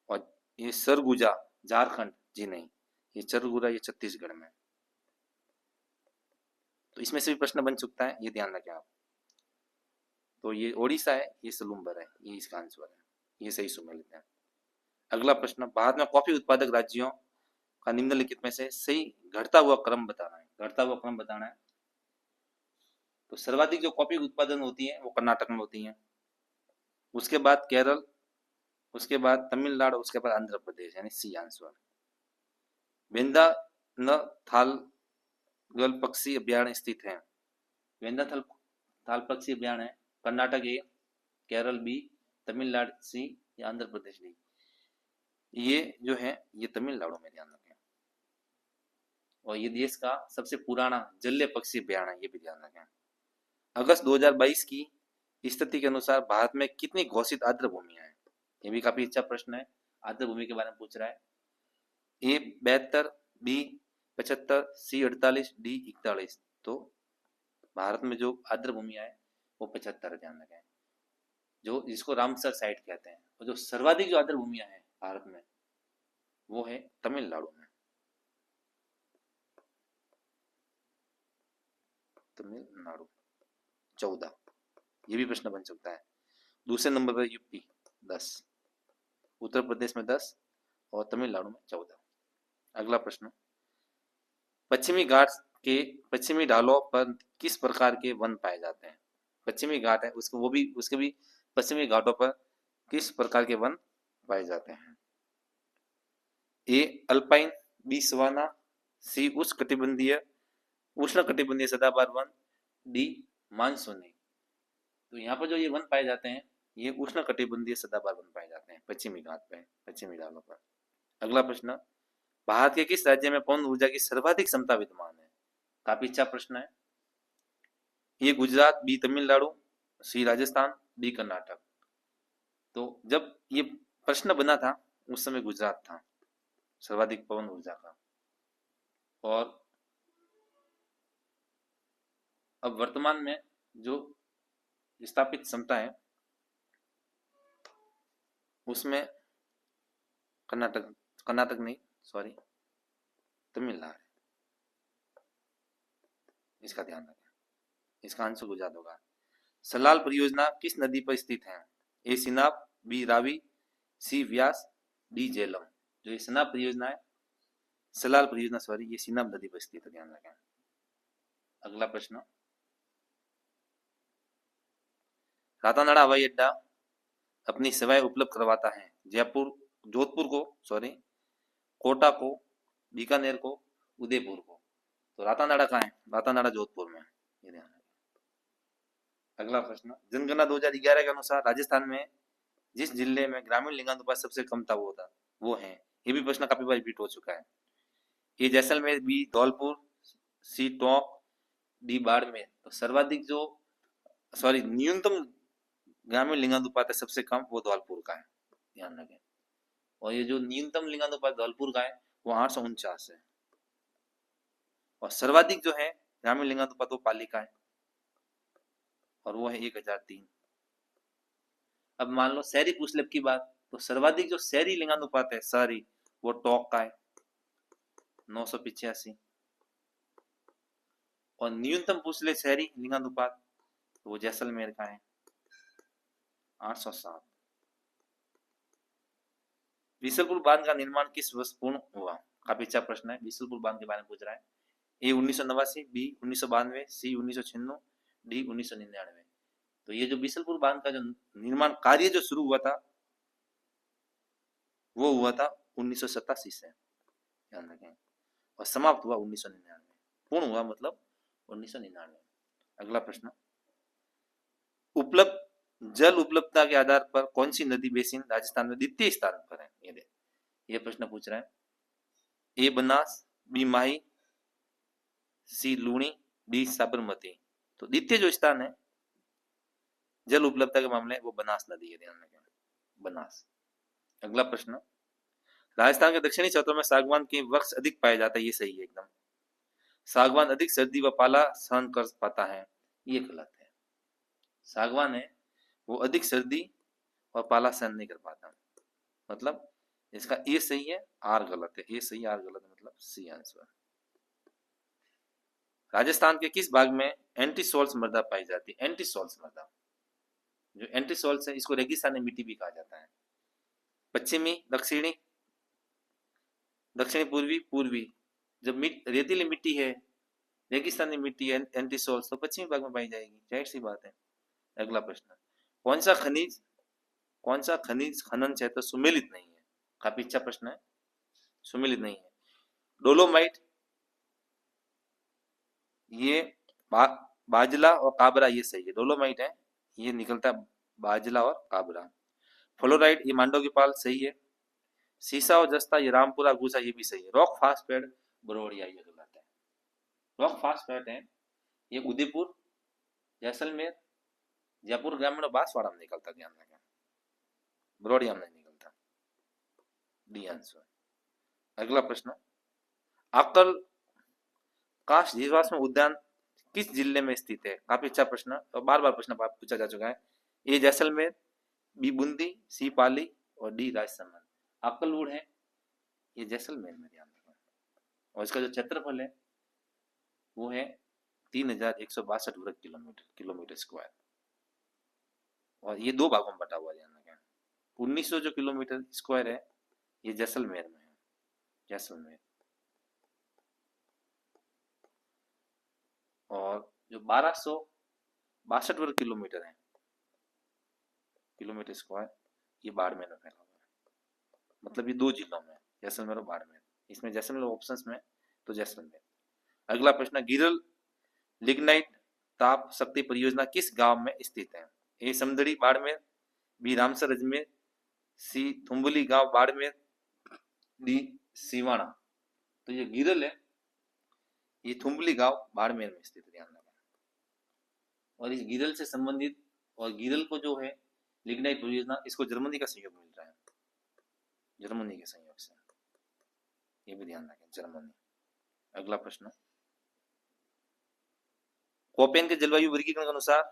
और ये सरगुजा झारखंड, जी नहीं, ये सरगुजा ये छत्तीसगढ़ में। तो इसमें से भी प्रश्न बन सकता है, ये ध्यान रखें आप। तो ये ओडिशा है, ये सलूम्बर है, ये इसका आंसर है, ये सही सुमेलित है। अगला प्रश्न, भारत में कॉफी उत्पादक राज्यों का निम्नलिखित में से सही घटता हुआ क्रम बताना है, घटता हुआ क्रम बताना है। तो सर्वाधिक जो कॉफी उत्पादन होती है वो कर्नाटक में होती है, उसके बाद केरल, उसके बाद तमिलनाडु, उसके बाद आंध्र प्रदेश, यानी सी आंसर। वेंदा न थाल गल पक्षी अभ्यारण्य स्थित है, वेंदा थाल पक्षी अभ्यारण्य है कर्नाटक ए, केरल बी, तमिलनाडु सी, या आंध्र प्रदेश डी। ये जो है ये तमिलनाडु में, ध्यान रखें। और ये देश का सबसे पुराना जलीय पक्षी अभ्यारण्य, ये भी ध्यान रखें। अगस्त 2022 की स्थिति के अनुसार भारत में कितनी घोषित आर्द्र भूमियां हैं, ये भी काफी अच्छा प्रश्न है, आर्द्र भूमि के बारे में पूछ रहा है। ए 72, बी 75, सी 48, डी 41। तो भारत में जो आर्द्र भूमियां है वो 75, ध्यान रखें, जो जिसको रामसर साइट कहते हैं। और जो सर्वाधिक जो आर्द्र भूमियां हैं भारत में वो है तमिलनाडु में, तमिलनाडु 14। ये भी प्रश्न बन सकता है। दूसरे नंबर पर यूपी 10, उत्तर प्रदेश में 10 और तमिलनाडु में 14। अगला प्रश्न, पश्चिमी घाट के पश्चिमी ढालों पर किस प्रकार के वन पाए जाते हैं? पश्चिमी घाट है उसको, वो भी उसके भी पश्चिमी घाटों पर किस प्रकार के वन पाए जाते हैं? ए अल्पाइन, बी सवाना, सी उष्ण कटिबंधीय सदाबहार वन, डी मानसूनी। तो यहाँ पर जो ये वन पाए जाते हैं ये उष्ण कटिबंधीय सदाबहार वन पाए जाते हैं पश्चिमी घाट पे, पश्चिमी ढालों पर। अगला प्रश्न, भारत के किस राज्य में पवन ऊर्जा की सर्वाधिक क्षमता विद्यमान है? काफी अच्छा प्रश्न है। ये गुजरात, बी तमिलनाडु, सी राजस्थान, डी कर्नाटक। तो जब ये प्रश्न बना था उस समय गुजरात था सर्वाधिक पवन ऊर्जा का। और अब वर्तमान में जो स्थापित क्षमता है उसमें कर्नाटक नहीं, सॉरी, तमिलनाडु, इसका ध्यान रखें, इसका आंसर गुजरात होगा। सलाल परियोजना किस नदी पर स्थित है? ए सिनाब, बी रावी, सी व्यास, डी झेलम। जो ये सिनाब परियोजना है, सलाल परियोजना सॉरी, ये सिनाब नदी पर स्थित है, ध्यान रखें। अगला प्रश्न, रातानाडा हवाई अड्डा अपनी सेवाएं उपलब्ध करवाता है जोधपुर को, सॉरी, कोटा को, बीकानेर को, उदयपुर को। तो रातानाडा कहाँ है? रातानाडा जोधपुर में, ये ध्यान रखें। अगला प्रश्न, जनगणना 2011 के अनुसार राजस्थान में जिस जिले में ग्रामीण लिंगानुपात सबसे कम था वो है, ये भी प्रश्न काफी बार रिपीट हो चुका है। ये जैसलमेर, बी धौलपुर, सी टोंक, डी बाड़मेर। तो सर्वाधिक जो, सॉरी, न्यूनतम ग्रामीण लिंगानुपात है सबसे कम, वो धौलपुर का है, ध्यान रखें। और ये जो न्यूनतम लिंगानुपात धौलपुर का है वो 849 है। और सर्वाधिक जो है ग्रामीण लिंगानुपात वो पाली का है और वो है 1003। अब मान लो शहरी भूस्लेब की बात, तो सर्वाधिक जो शहरी लिंगानुपात है शहरी, वो टोंक का है 985। और न्यूनतम भूस्लेब शहरी लिंगानुपात तो वो जैसलमेर का है 807। बीसलपुर बांध का निर्माण किस वर्ष पूर्ण हुआ? काफी अच्छा प्रश्न है, बीसलपुर बांध के बारे में पूछ रहा है। ए 1989, बी 1992, सी 1996, डी 1999। तो ये जो बीसलपुर बांध का जो निर्माण कार्य जो शुरू हुआ था वो हुआ था 1987 से, ध्यान रखें, और समाप्त हुआ 1999, पूर्ण हुआ मतलब 1999। अगला प्रश्न, उपलब्ध जल उपलब्धता के आधार पर कौन सी नदी बेसिन राजस्थान में द्वितीय स्थान पर है? ये प्रश्न पूछ रहा है। ए बनास, बी माही, सी लूणी, डी साबरमती। तो द्वितीय जो स्थान है जल उपलब्धता के मामले वो बनास नदी है, ध्यान रखें, बनास। अगला प्रश्न, राजस्थान के दक्षिणी क्षेत्रों में सागवान के वृक्ष अधिक पाए जाते हैं, ये सही है एकदम। सागवान अधिक सर्दी व पाला सहन कर पाता है, ये गलत है। सागवान है वो अधिक सर्दी और पाला सहन नहीं कर पाता, मतलब इसका ए सही है, आर गलत है। ए सही, आर गलत है, मतलब सी आंसर। राजस्थान के किस भाग में एंटीसोल्स मृदा पाई जाती है? एंटीसोल्स मृदा, जो एंटीसोल्स है इसको रेगिस्तानी मिट्टी भी कहा जाता है। पश्चिमी, दक्षिणी, दक्षिणी पूर्वी, पूर्वी। जब रेतीली मिट्टी है, रेगिस्तानी मिट्टी है एंटीसोल्स, तो पश्चिमी भाग में पाई जाएगी, जाहिर सी बात है। अगला प्रश्न, कौन सा खनिज खनन क्षेत्र सुमेलित नहीं है? काफी अच्छा प्रश्न है, सुमेलित नहीं है। डोलोमाइट, ये बाजला और काबरा, ये सही है। डोलोमाइट है, ये निकलता है बाजला और काबरा। फ्लोराइड, ये मांडो की पाल, सही है। सीसा और जस्ता, ये रामपुरा गुसा, ये भी सही है। रॉक फास्फेट बरोड़िया, ये गलत है। रॉक फास्फेट है ये उदयपुर, जैसलमेर, जयपुर ग्रामीण और बांसवाड़ा में निकलता, ध्यान रखें, बरोड़िया में नहीं निकलता, डी आंसर। अगला प्रश्न, आकल काश जीवाश्म उद्यान किस जिले में स्थित है? काफी अच्छा प्रश्न, और बार बार प्रश्न पूछा जा चुका है। ए जैसलमेर, बी बूंदी, सी पाली और डी राजसमंद। अक्कलवुड है ये जैसलमेर में, ध्यान रखना। और इसका जो क्षेत्रफल है वो है 3162 वर्ग किलोमीटर स्क्वायर, और ये दो भागों में बटा हुआ, ध्यान रखें। 1900 जो किलोमीटर स्क्वायर है ये जैसलमेर में है, जैसलमेर। और जो 1262 वर्ग किलोमीटर है, किलोमीटर स्क्वायर, ये बाड़मेर में फैला हुआ है। मतलब ये दो जिलों में, जैसलमेर और बाड़मेर। इसमें जैसलमेर ऑप्शंस में, तो जैसलमेर। अगला प्रश्न, गिरल लिग्नाइट ताप शक्ति परियोजना किस गांव में स्थित है? ए समदड़ी बाड़मेर, बी रामसर अजमेर, सी थुम्बली गांव बाड़मेर, डी सिवाना। तो ये गिरल है ये थुम्बली गांव बाड़मेर में स्थित, ध्यान रखना। और इस गिरल से संबंधित, और गिरल को जो है लिग्नाइट परियोजना, इसको जर्मनी का सहयोग मिल रहा है, जर्मनी के सहयोग से, ये भी ध्यान रखें, जर्मनी। अगला प्रश्न, कोपेन के जलवायु वर्गीकरण के अनुसार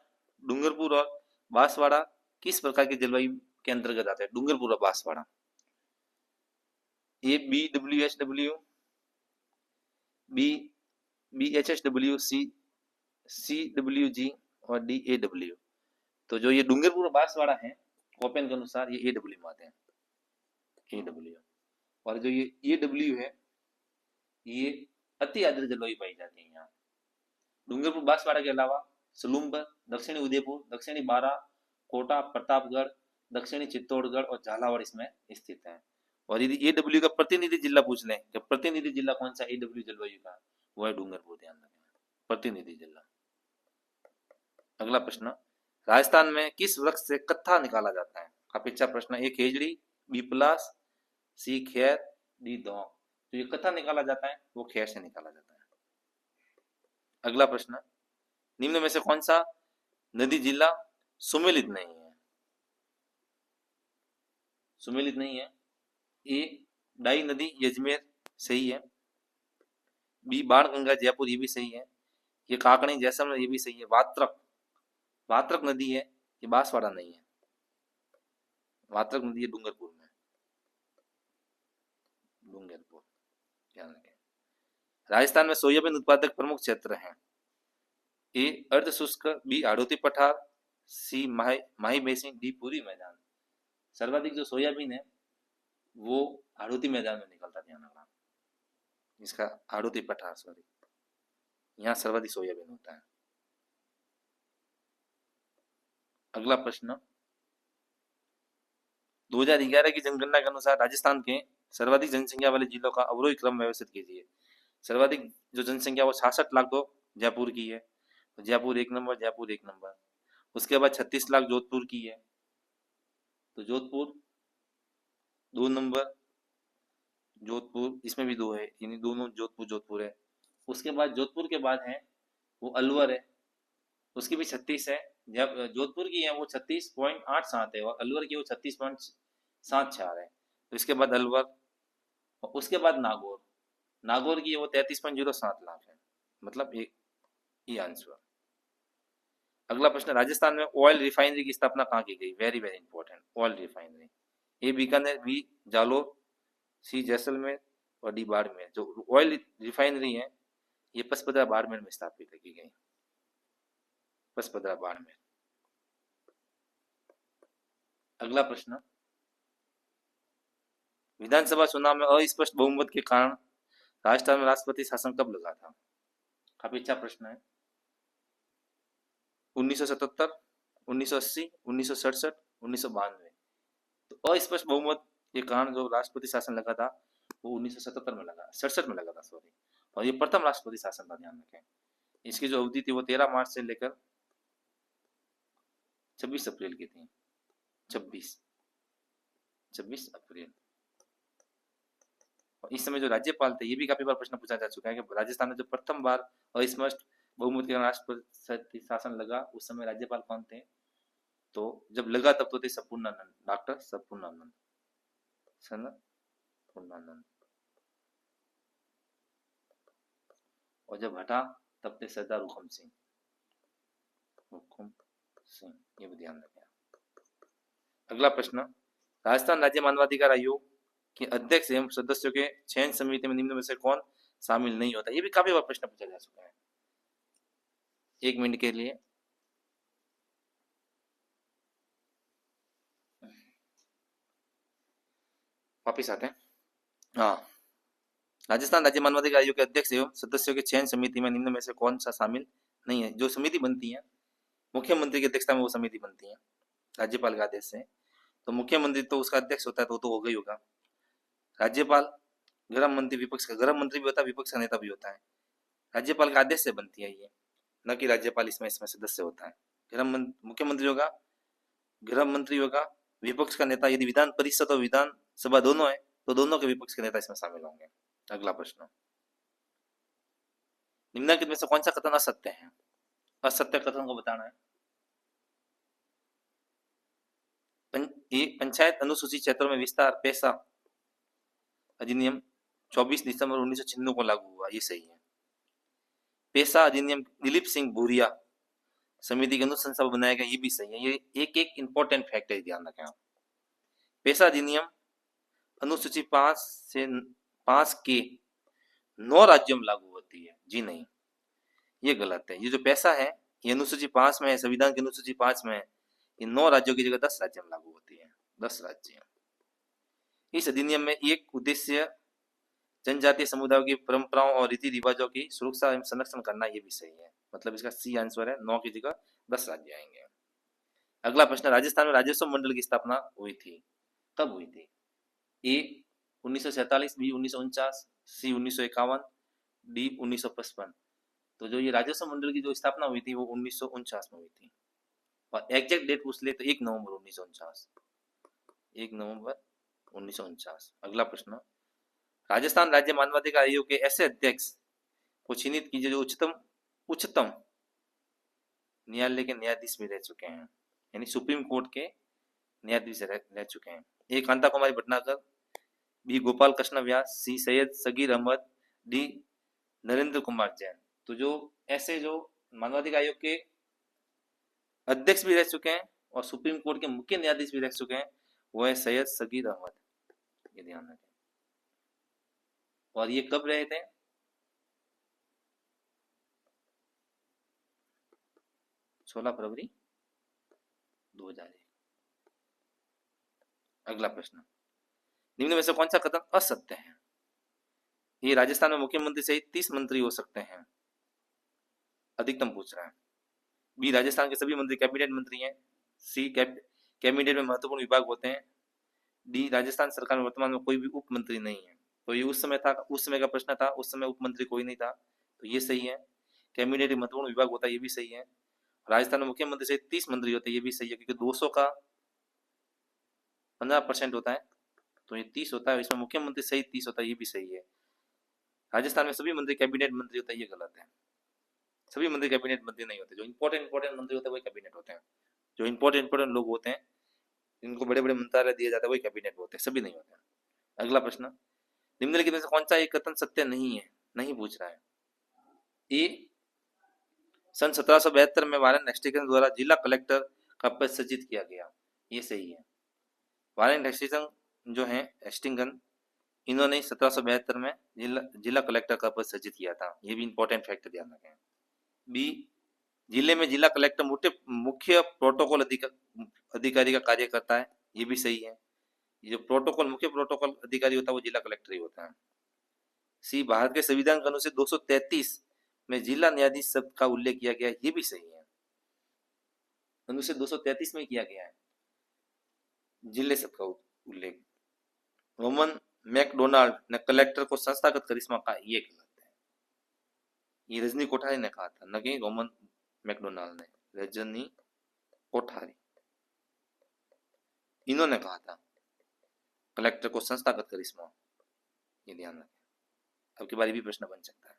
डूंगरपुर और बांसवाड़ा किस प्रकार की जलवायु के अंतर्गत आता है? डूंगरपुर और बांसवाड़ा। ए BWHW, बी BHSW, सी CWG और डी AW। तो जो ये डूंगरपुर और बांसवाड़ा है कोपेन के अनुसार ये AW में आते हैं, AW। और जो ये AW है ये अति आर्द्र जलवायु पाई जाती है यहाँ। डूंगरपुर बांसवाड़ा के अलावा सलूम्बर, दक्षिणी उदयपुर, दक्षिणी बारा, कोटा, प्रतापगढ़, दक्षिणी चित्तौड़गढ़ और झालावाड़ इसमें स्थित है। और यदि AW का प्रतिनिधि जिला पूछ लें कि प्रतिनिधि जिला कौन सा AW जलवायु का, वो है डूंगरपुर, ध्यान रखें, प्रतिनिधि जिला। अगला प्रश्न, राजस्थान में किस वृक्ष से कत्था निकाला जाता है? काफी अच्छा प्रश्न। ए खेजड़ी, बी पलास, सी खैर, डी दौंग। तो ये कत्था निकाला जाता है वो खैर से निकाला जाता है। अगला प्रश्न, निम्न में से कौन सा नदी जिला सुमेलित नहीं है? सुमेलित नहीं है। ए डाई नदी यजमेर, सही है। बी बाणगंगा जयपुर, ये भी सही है। ये काकड़ी जैसलमेर, ये भी सही है। वात्रक नदी है, ये बांसवाड़ा नहीं है। वात्रक नदी है डूंगरपुर में, डूंगरपुर, ध्यान रखें। राजस्थान में सोयाबीन उत्पादक प्रमुख क्षेत्र हैं। ए अर्ध शुष्क, बी हाड़ौती पठार, सी माही बेसिन, डी पूरी मैदान। सर्वाधिक जो सोयाबीन है वो हाड़ौती मैदान में निकलता, ध्यान रखना, इसका हाड़ौती पठार, सॉरी, यहाँ सर्वाधिक सोयाबीन होता है। अगला प्रश्न, 2011 की जनगणना के अनुसार राजस्थान के सर्वाधिक जनसंख्या वाले जिलों का अवरोही क्रम व्यवस्थित कीजिए। सर्वाधिक जो जनसंख्या वो 66 लाख तो जयपुर की है, तो जयपुर 1 नंबर, जयपुर 1 नंबर। उसके बाद 36 लाख जोधपुर की है, तो जोधपुर 2 नंबर, जोधपुर, इसमें भी दो है, यानी दोनों जोधपुर जोधपुर है। उसके बाद जोधपुर के बाद है वो अलवर है, उसकी भी 36 है। जब जोधपुर की है वो 36.87 है और अलवर की वो 36.74 है। तो इसके बाद अलवर और उसके बाद नागौर, नागौर की वो 33.07 लाख है। मतलब एक ही आंसर। अगला प्रश्न, राजस्थान में ऑयल रिफाइनरी की स्थापना कहाँ की गई? Very very important, oil refinery. A Bikaner, B Jalore, C Jaisalmer और डी बाड़मेर। जो ऑयल रिफाइनरी है ये पचपदरा बाड़मेर में स्थापित की गई, पचपदरा बाड़मेर। अगला प्रश्न, विधानसभा चुनाव में अस्पष्ट बहुमत के कारण राजस्थान में राष्ट्रपति शासन कब लगा था? काफी अच्छा प्रश्न है। 1977, 1980, 1967, 1992। तो अस्पष्ट बहुमत के कारण जो राष्ट्रपति शासन लगा था वो 1977 में लगा, 67 में लगा था सॉरी। और ये प्रथम राष्ट्रपति शासन था, ध्यान रखें। इसकी जो अवधि थी वो 13 मार्च से लेकर 26 अप्रैल की थी। 26 अप्रैल। और इस समय जो राज्यपाल थे, ये भी काफी बार प्रश्न पूछा जा चुका है कि राजस्थान में जो प्रथम बार अस्पष्ट बहुमत के राष्ट्रपति शासन लगा उस समय राज्यपाल कौन थे? तो जब लगा तब तो थे संपूर्णानंद, डॉक्टर संपूर्णानंद, संपूर्णानंद। और जब हटा तब थे सरदार हुकुम सिंह, हुकुम सिंह। ये भी ध्यान रखें। अगला प्रश्न, राजस्थान राज्य मानवाधिकार आयोग के अध्यक्ष एवं सदस्यों के चयन समिति में निम्न में से कौन शामिल नहीं होता? ये भी काफी बार प्रश्न पूछा जा चुका है। 1 मिनट के लिए वापिस आते हैं। हाँ, राजस्थान राज्य मानवाधिकार आयोग के अध्यक्ष एवं सदस्यों के चयन समिति में निम्न में से कौन सा शामिल नहीं है? जो समिति बनती है मुख्यमंत्री की अध्यक्षता में वो समिति बनती है राज्यपाल के आदेश से। तो मुख्यमंत्री तो उसका अध्यक्ष होता है, तो हो गई होगा। राज्यपाल, गृह मंत्री, विपक्ष का गृह मंत्री भी होता है, विपक्ष का नेता भी होता है। राज्यपाल के आदेश से बनती है ये, न कि राज्यपाल इसमें सदस्य होता है। मुख्यमंत्री होगा, गृह मंत्री होगा, विपक्ष का नेता, यदि विधान परिषद और विधानसभा दोनों है तो दोनों के विपक्ष के नेता इसमें शामिल होंगे। अगला प्रश्न, निम्नलिखित में से कौन सा कथन असत्य है? असत्य कथन को बताना है। पंचायत अनुसूचित क्षेत्रों में विस्तार पैसा अधिनियम 24 दिसंबर 1996 को लागू हुआ, ये सही है। पैसा अधिनियम दिलीप सिंह भूरिया समिति के अनुशंसा पर बनाया गया, ये भी सही है। ये एक एक इंपॉर्टेंट फैक्ट है, ध्यान रखें आप। पैसा अधिनियम अनुसूची 5 से 5 के 9 राज्यों में लागू होती है, जी नहीं, ये गलत है। ये जो पैसा है ये अनुसूची 5 में है, संविधान की अनुसूची 5 में है। ये 9 राज्यों की जगह 10 राज्यों में लागू होती है, 10 राज्य। इस अधिनियम में एक उद्देश्य जनजातीय समुदायों की परंपराओं और रीति रिवाजों की सुरक्षा एवं संरक्षण करना, ये भी सही है। मतलब इसका सी आंसर है, 9 की जगह 10 राज्य आएंगे। अगला प्रश्न, राजस्थान में राजस्व मंडल की स्थापना हुई थी, कब हुई थी? ए 1947, बी 1949, सी 1951, डी 1955। तो जो ये राजस्व मंडल की जो स्थापना हुई थी वो 1949 में हुई थी। और एग्जैक्ट डेट पूछ ले तो 1 नवंबर 1949, 1 नवंबर 1949। अगला प्रश्न, राजस्थान राज्य मानवाधिकार आयोग के ऐसे अध्यक्ष को चिन्हित कीजिए जो उच्चतम न्यायालय के न्यायाधीश भी रह चुके हैं, यानी सुप्रीम कोर्ट के न्यायाधीश रह चुके हैं। ए कांता कुमारी भटनागर, बी गोपाल कृष्ण व्यास, सी सैयद सगीर अहमद, डी नरेंद्र कुमार जैन। तो जो ऐसे जो मानवाधिकार आयोग के अध्यक्ष भी रह चुके हैं और सुप्रीम कोर्ट के मुख्य न्यायाधीश भी रह चुके हैं वो है सैयद सगीर अहमद, ये ध्यान रखें। और ये कब रहे थे? 16 फरवरी 2001। अगला प्रश्न, निम्न में से कौन सा कथन असत्य है? ये राजस्थान में मुख्यमंत्री सहित 30 मंत्री हो सकते हैं, अधिकतम पूछ रहा है। बी राजस्थान के सभी मंत्री कैबिनेट मंत्री हैं, सी कैबिनेट में महत्वपूर्ण विभाग होते हैं, डी राजस्थान सरकार में वर्तमान में कोई भी उप मंत्री नहीं है। तो ये उस समय था, उस समय का प्रश्न था, उस समय उप मंत्री कोई नहीं था, तो ये सही है। कैबिनेट में महत्वपूर्ण विभाग होता है, ये भी सही है। राजस्थान में मुख्यमंत्री सहित 30 मंत्री होते हैं, ये भी सही है, क्योंकि 200 का 15% होता है, तो ये 30 होता है, इसमें मुख्यमंत्री सहित 30 होता है, ये भी सही है। राजस्थान में सभी मंत्री कैबिनेट मंत्री होता है, ये गलत है। सभी मंत्री कैबिनेट मंत्री नहीं होते, जो इंपॉर्टेंट मंत्री होते हैं वही कैबिनेट होते हैं। जो इंपॉर्टेंट लोग होते हैं, इनको बड़े बड़े मंत्रालय दिए जाते हैं, वही कैबिनेट होते हैं, सभी नहीं होते हैं। अगला प्रश्न, निम्नलिखित में से कौन सा एक कथन सत्य नहीं है? नहीं पूछ रहा है। ए, सन 1772 में वारेन हेस्टिंग्स द्वारा जिला कलेक्टर का पद सृजित किया गया, ये सही है। वारेन हेस्टिंग्स जो है हेस्टिंगन, इन्होंने 1772 में जिला कलेक्टर का पद सृजित किया था, ये भी इंपॉर्टेंट फैक्ट ध्यान रखें। बी, जिले में जिला कलेक्टर मुख्य प्रोटोकॉल अधिकारी का कार्य करता है, ये भी सही है। ये जो मुख्य प्रोटोकॉल अधिकारी होता है वो जिला कलेक्टर ही होता है। सी, भारत के संविधान के अनुच्छेद 233 में जिला न्यायाधीश शब्द का उल्लेख किया गया है, ये भी सही है। अनुच्छेद 233 में किया गया है जिले शब्द का उल्लेख। रोमन मैकडोनाल्ड ने कलेक्टर को संस्थागत करिश्मा कहा, ये गलत है। ये रजनी कोठारी ने कहा था, न कि रोमन मैकडोनाल्ड ने। रजनी कोठारी, इन्होंने कहा था कलेक्टर को संस्थागत करिश्मा, ये ध्यान रखें। अब की बारी भी प्रश्न बन सकता है।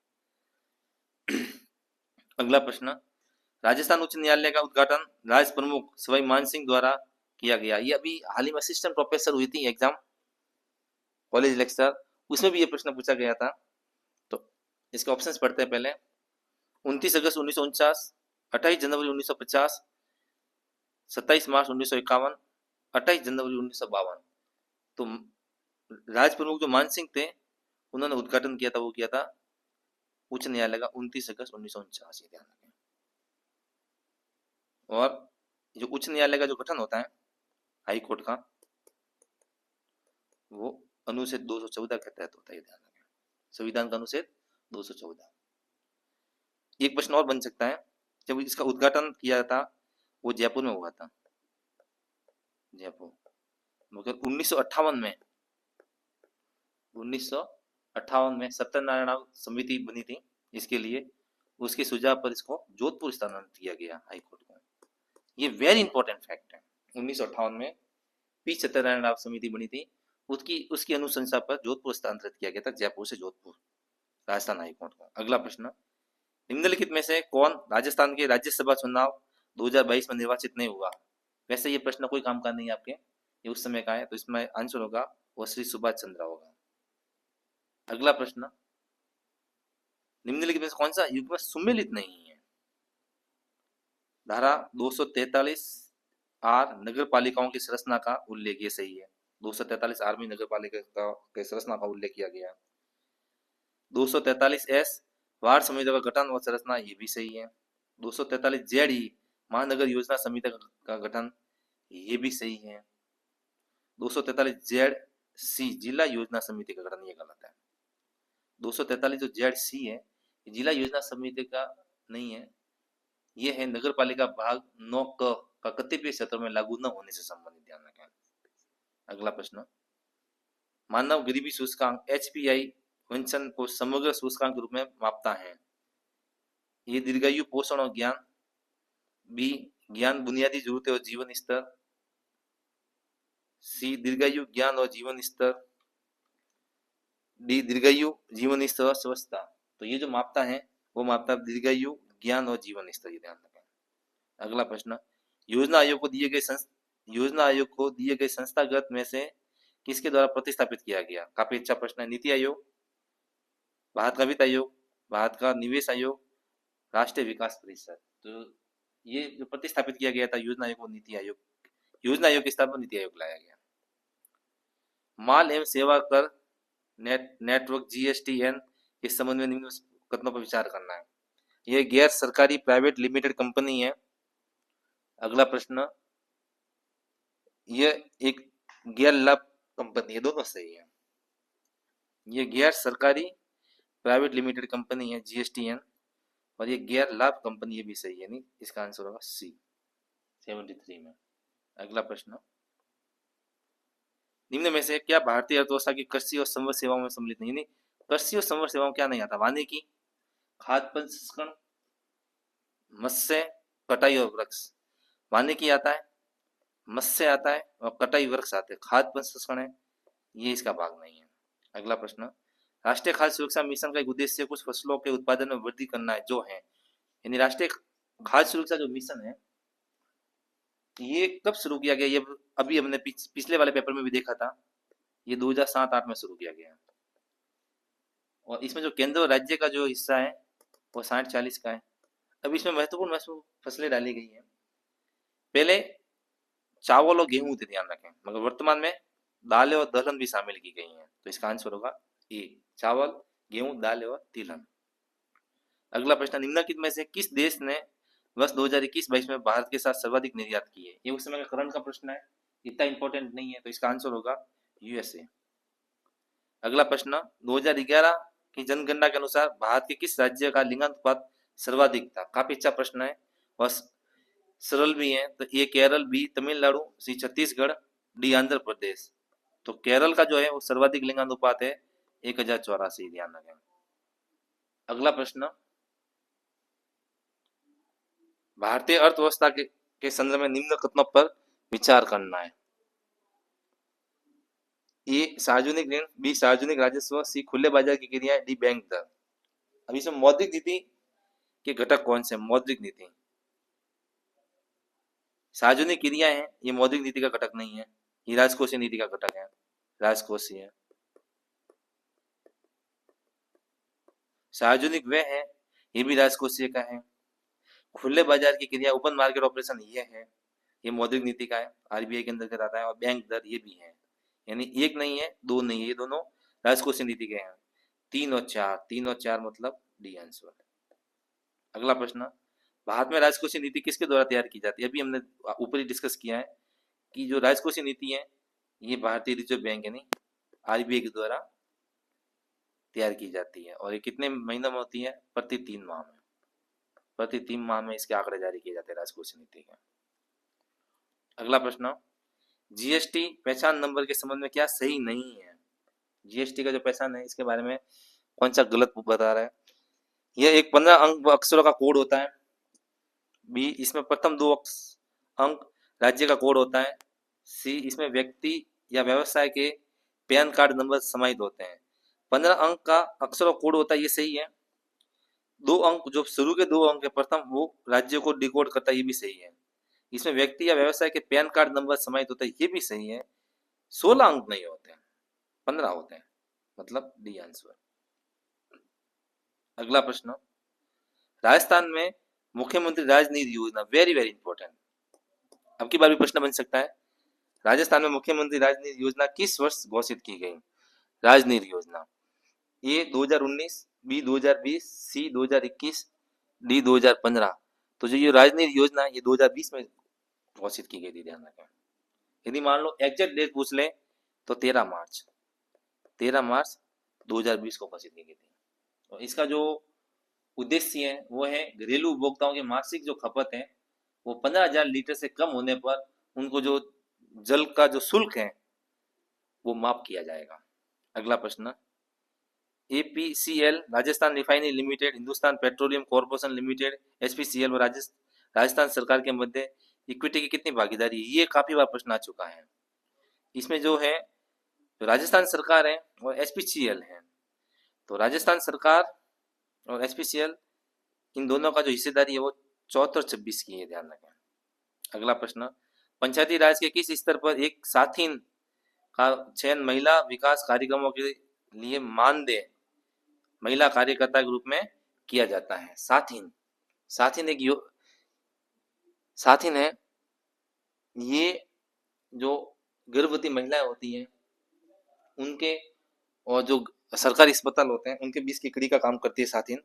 अगला प्रश्न, राजस्थान उच्च न्यायालय का उद्घाटन राज प्रमुख सवाई मान सिंह द्वारा किया गया। ये अभी हाल ही में असिस्टेंट प्रोफेसर हुई थी एग्जाम, कॉलेज लेक्चर, उसमें भी ये प्रश्न पूछा गया था। तो इसके ऑप्शंस पढ़ते हैं पहले। 29 अगस्त 1949, 28 जनवरी 1950, 27 मार्च 1951, 28 जनवरी 1952। तो राज प्रमुख जो मान सिंह थे, उन्होंने उद्घाटन किया था, वो किया था उच्च न्यायालय का 29 अगस्त 1949, ध्यान रखें। और जो उच्च न्यायालय का जो गठन होता है हाई कोर्ट का, वो अनुच्छेद 214 के तहत होता है, ध्यान रखें। संविधान का अनुच्छेद 214। एक प्रश्न और बन सकता है, जब इसका उद्घाटन किया था वो जयपुर में हुआ था, जयपुर, मगर 1958 में सत्यनारायण समिति बनी थी इसके लिए, उसके सुझाव पर इसको जोधपुर स्थानांतरित किया गया हाई कोर्ट को। ये वेरी इंपॉर्टेंट फैक्ट है। 1958 में पी सत्यनारायण राव समिति बनी थी, उसकी अनुशंसा पर जोधपुर स्थानांतरित किया गया था, जयपुर से जोधपुर, राजस्थान हाई कोर्ट को। अगला प्रश्न, निम्नलिखित में से कौन राजस्थान के राज्यसभा चुनाव 2022 में निर्वाचित नहीं हुआ? वैसे ये प्रश्न कोई काम का नहीं है आपके, ये उस समय का है, तो इसमें आंसर होगा वो श्री सुभाष चंद्र होगा। अगला प्रश्न, निम्नलिखित में से कौन सा युग्म सुमेलित नहीं है? धारा 243 आर नगर पालिकाओं की संरचना का उल्लेख, ये सही है। 243 आर में नगर पालिका के संरचना का उल्लेख किया गया। 243 एस वार्ड समिति का गठन व संरचना, ये भी सही है। 243 जेड ई महानगर योजना समिति का गठन, ये भी सही है। 243 जेड सी जिला योजना समिति का गठन, ये गलत है। 243 जो जेड सी है जिला योजना समिति का नहीं है, ये है नगर पालिका भाग 9 का कतिपय क्षेत्रों में लागू न होने से संबंधित, ध्यान रखें। अगला प्रश्न, मानव गरीबी सूचकांक HPI वंचन को समग्र सूचकांक के रूप में मापता है। ये दीर्घायु, पोषण और ज्ञान। बी, ज्ञान, बुनियादी जरूरतें और जीवन स्तर। सी, दीर्घायु, ज्ञान और जीवन स्तर। डी, दीर्घायु, जीवन स्तर और स्वच्छता। तो ये जो मापता है वो मापता है दीर्घायु, ज्ञान और जीवन स्तर, ध्यान रखें। अगला प्रश्न, योजना आयोग को दिए गए संस्थागत में से किसके द्वारा प्रतिस्थापित किया गया? काफी अच्छा प्रश्न है। नीति आयोग, भारत का वित्त आयोग, भारत का निवेश आयोग, राष्ट्रीय विकास परिषद। तो ये जो प्रतिस्थापित किया गया था योजना आयोग, नीति आयोग, योजना आयोग के स्थान पर नीति आयोग लाया गया। माल एवं सेवा कर नेटवर्क GSTN के संबंध में निम्न कथनों पर विचार करना है। यह गैर सरकारी प्राइवेट लिमिटेड कंपनी है। अगला प्रश्न, यह एक गैर लाभ कंपनी है, दोनों सही है। यह गैर सरकारी प्राइवेट लिमिटेड कंपनी है GSTN, और ये गैर लाभ कंपनी, ये भी सही है, नहीं, इसका आंसर होगा सी 73 में। अगला प्रश्न, निम्न में से क्या भारतीय अर्थव्यवस्था की कृषि और संवर्ग सेवाओं में सम्मिलित नहीं? कृषि और संवर्ग सेवाओं क्या नहीं आता? वानिकी, खाद्य प्रसंस्करण, मत्स्य, कटाई और वृक्ष। वानिकी आता है, मत्स्य आता है और कटाई वृक्ष आते हैं। खाद्य प्रसंस्करण है, ये इसका भाग नहीं है। अगला प्रश्न, राष्ट्रीय खाद्य सुरक्षा मिशन का एक उद्देश्य कुछ फसलों के उत्पादन में वृद्धि करना है, जो है, यानी राष्ट्रीय खाद्य सुरक्षा जो मिशन है ये कब शुरू किया गया? ये अभी हमने पिछले वाले पेपर में भी देखा था, ये 2007-8 में शुरू किया गया। और इसमें जो केंद्र और राज्य का जो हिस्सा है वो 60-40 का है। अब इसमें महत्वपूर्ण फसलें डाली गई हैं। पहले चावल और गेहूं थे, ध्यान रखें, मगर वर्तमान में दालें और दलहन भी शामिल की गई हैं। तो इसका आंसर होगा ए, चावल, गेहूं, दालें और तिलहन। अगला प्रश्न, निम्नलिखित में से किस देश ने वर्ष 2021-22 में भारत के साथ सर्वाधिक निर्यात की है? ये उस समय का करंट का प्रश्न है, इतना इंपॉर्टेंट नहीं है, तो इसका आंसर होगा यूएसए। अगला प्रश्न, 2011 की जनगणना के अनुसार भारत के किस राज्य का लिंगानुपात सर्वाधिक था? काफी अच्छा प्रश्न है और सरल भी है। तो ए केरल, बी तमिलनाडु, सी छत्तीसगढ़, डी आंध्र प्रदेश। तो केरल का जो है वो सर्वाधिक लिंगानुपात है 1084, ध्यान रखें। अगला प्रश्न, भारतीय अर्थव्यवस्था के संदर्भ में निम्न कथनों पर विचार करना है। ए सार्वजनिक ऋण, बी सार्वजनिक राजस्व, सी खुले बाजार की क्रियाएं, डी बैंक दर। अब इसमें मौद्रिक नीति के घटक कौन से? मौद्रिक नीति, सार्वजनिक क्रियाएं हैं, ये मौद्रिक नीति का घटक नहीं है, ये राजकोषीय नीति का घटक है, राजकोषीय। सार्वजनिक व्यय है, ये भी राजकोषीय का है। खुले बाजार की क्रिया, ओपन मार्केट ऑपरेशन, ये है, ये मौद्रिक नीति का है, आरबीआई के अंतर्गत आता है। और बैंक दर, ये भी है, यानी एक नहीं है, दो नहीं है, ये दोनों राजकोषीय नीति के हैं। 3 और 4 मतलब डी आंसर। अगला प्रश्न, भारत में राजकोषीय नीति किसके द्वारा तैयार की जाती है? अभी हमने ऊपर ही डिस्कस किया है कि जो राजकोषीय नीति है ये भारतीय रिजर्व बैंक यानी आरबीआई के द्वारा तैयार की जाती है। और ये कितने महीनों में होती है? प्रति 3 माह में, प्रति 3 माह में इसके आंकड़े जारी किए जाते हैं राजकोषीय नीति के। अगला प्रश्न, जीएसटी पहचान नंबर के संबंध में क्या सही नहीं है? जीएसटी का जो पहचान है इसके बारे में कौन सा गलत बता रहा है? यह एक 15 अंक अक्षरों का कोड होता है। बी, इसमें प्रथम 2 अंक राज्य का कोड होता है। सी, इसमें व्यक्ति या व्यवसाय के पैन कार्ड नंबर समाहित होते हैं। 15 अंक का अक्षरों कोड होता है, ये सही है। 2 अंक जो शुरू के 2 अंक है प्रथम, वो राज्य को डिकोड करता है, ये भी सही है। इसमें व्यक्ति या व्यवसाय के पैन कार्ड नंबर समाहित होता है, ये भी सही है। 16 अंक नहीं होते हैं, 15 होते हैं, मतलब डी आंसर। अगला प्रश्न, राजस्थान में मुख्यमंत्री राजनिधि योजना, वेरी वेरी इंपॉर्टेंट, अब की बार भी प्रश्न बन सकता है। राजस्थान में मुख्यमंत्री राजनिधि योजना किस वर्ष घोषित की गई? राजनिधि योजना, ए 2019, बी 2020, सी 2021, डी 2015। तो जो ये राजनिधि योजना ये 2020 में घोषित की गई थी, ध्यान रखें। यदि मान लो एग्जैक्ट डेट पूछ ले तो 13 मार्च 2020 को घोषित की गई थी। और इसका जो उद्देश्य है वो है घरेलू उपभोक्ताओं की मासिक जो खपत है वो 15,000 लीटर से कम होने पर उनको जो जल का जो शुल्क है वो माफ किया जाएगा। अगला प्रश्न, APCL, Rajasthan refinery limited, Hindustan petroleum corporation limited, HPCL और राजस्थान सरकार के मध्य इक्विटी की कितनी भागीदारी है? ये काफी बार प्रश्न आ चुका है। इसमें जो है जो राजस्थान सरकार है और एचपीसीएल है, तो राजस्थान सरकार और एचपीसीएल इन दोनों का जो हिस्सेदारी है वो 74-26 की है, ध्यान रखें। अगला प्रश्न, पंचायती राज के किस स्तर पर एक साथीन का चयन महिला विकास कार्यक्रमों के लिए मानदेय महिला कार्यकर्ता के रूप में किया जाता है? साथीन, साथीन एक साथीन है, ये जो गर्भवती महिलाएं होती हैं उनके और जो सरकारी अस्पताल होते हैं उनके बीच की कड़ी का काम करती है साथीन।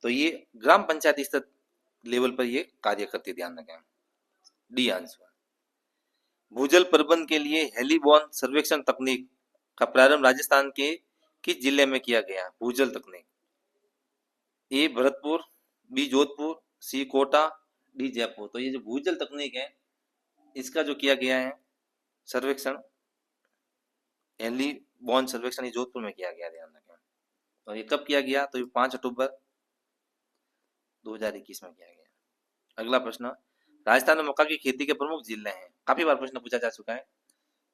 तो ये ग्राम पंचायत स्तर लेवल पर ये कार्य करती है, ध्यान रखें, डी आंसर। भूजल प्रबंधन के लिए हेलीबॉर्न सर्वेक्षण तकनीक का प्रारंभ राजस्थान के किस जिले में किया गया? भूजल तकनीक, ए भरतपुर, बी जोधपुर, सी कोटा, डी जयपुर। तो ये जो भूजल तकनीक है इसका जो किया गया है सर्वेक्षण, हेलीबॉर्न सर्वेक्षण, ये जोधपुर में किया गया, ध्यान रखें। और ये कब किया गया? तो ये 5 अक्टूबर 2021 में किया गया। अगला प्रश्न, राजस्थान में मक्का की खेती के प्रमुख जिले हैं, काफी बार प्रश्न पूछा जा चुका है।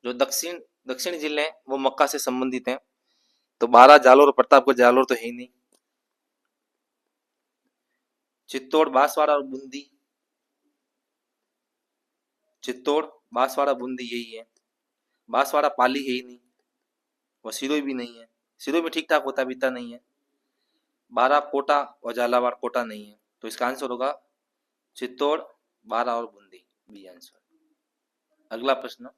जो दक्षिण दक्षिणी जिले हैं वो मक्का से संबंधित हैं। तो बारा, जालोर और प्रतापगढ़, जालोर तो है ही नहीं। चित्तौड़, बांसवाड़ा और बूंदी, चित्तौड़, बांसवाड़ा, बूंदी यही है। बांसवाड़ा पाली है ही नहीं, और सिरोही भी नहीं है। सिरोही में ठीक ठाक होता है, बीता नहीं है। बारा, कोटा और झालावाड़, कोटा नहीं है। तो इसका आंसर होगा चित्तौड़, बारा और बूंदी, बी आंसर। अगला प्रश्न,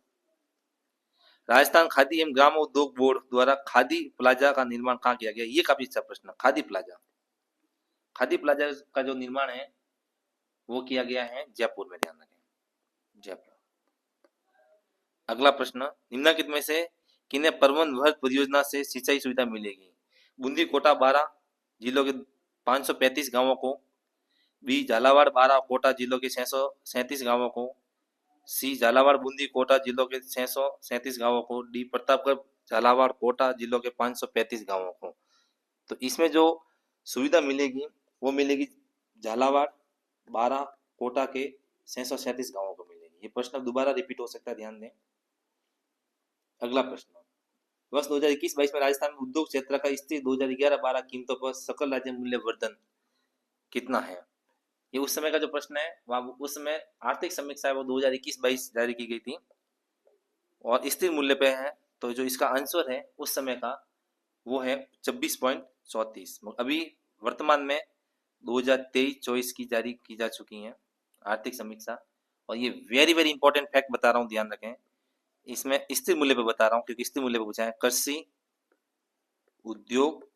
राजस्थान खादी एवं ग्राम उद्योग बोर्ड द्वारा खादी प्लाजा का निर्माण कहाँ किया गया? ये काफी अच्छा प्रश्न। खादी प्लाजा, खादी प्लाजा का जो निर्माण है वो किया गया है जयपुर में, ध्यान रखें, जयपुर। अगला प्रश्न, निम्नलिखित में से किन्हें परवन वर्ग परियोजना से सिंचाई सुविधा मिलेगी? बूंदी, कोटा, बारा जिलों के 535 गांवों को, बी झालावाड़, बारा, कोटा जिलों के 637 गांवों को, सी झालावाड़, बूंदी, कोटा जिलों के 637 गांवों को, डी प्रतापगढ़, झालावाड़, कोटा जिलों के 535 गांवों को। तो इसमें जो सुविधा मिलेगी वो मिलेगी झालावाड़, बारा, कोटा के 637 गांवों को मिलेगी। ये प्रश्न दोबारा रिपीट हो सकता है, ध्यान दें। अगला प्रश्न, वर्ष 2021-22 में राजस्थान में उद्योग क्षेत्र का स्थिर 2011-12 कीमतों पर सकल राज्य मूल्य वर्धन कितना है? ये उस समय का जो प्रश्न है, वहां उस समय आर्थिक समीक्षा है वो 2021-22 जारी की गई थी और स्थिर मूल्य पे है। तो जो इसका आंसर है उस समय का वो है 26.34। अभी वर्तमान में 2023-24 की जारी की जा चुकी है आर्थिक समीक्षा। और ये वेरी वेरी इंपॉर्टेंट फैक्ट बता रहा हूँ, ध्यान रखें। इसमें स्थिर मूल्य पे बता रहा हूँ क्योंकि स्थिर मूल्य पे पूछा है। कृषि, उद्योग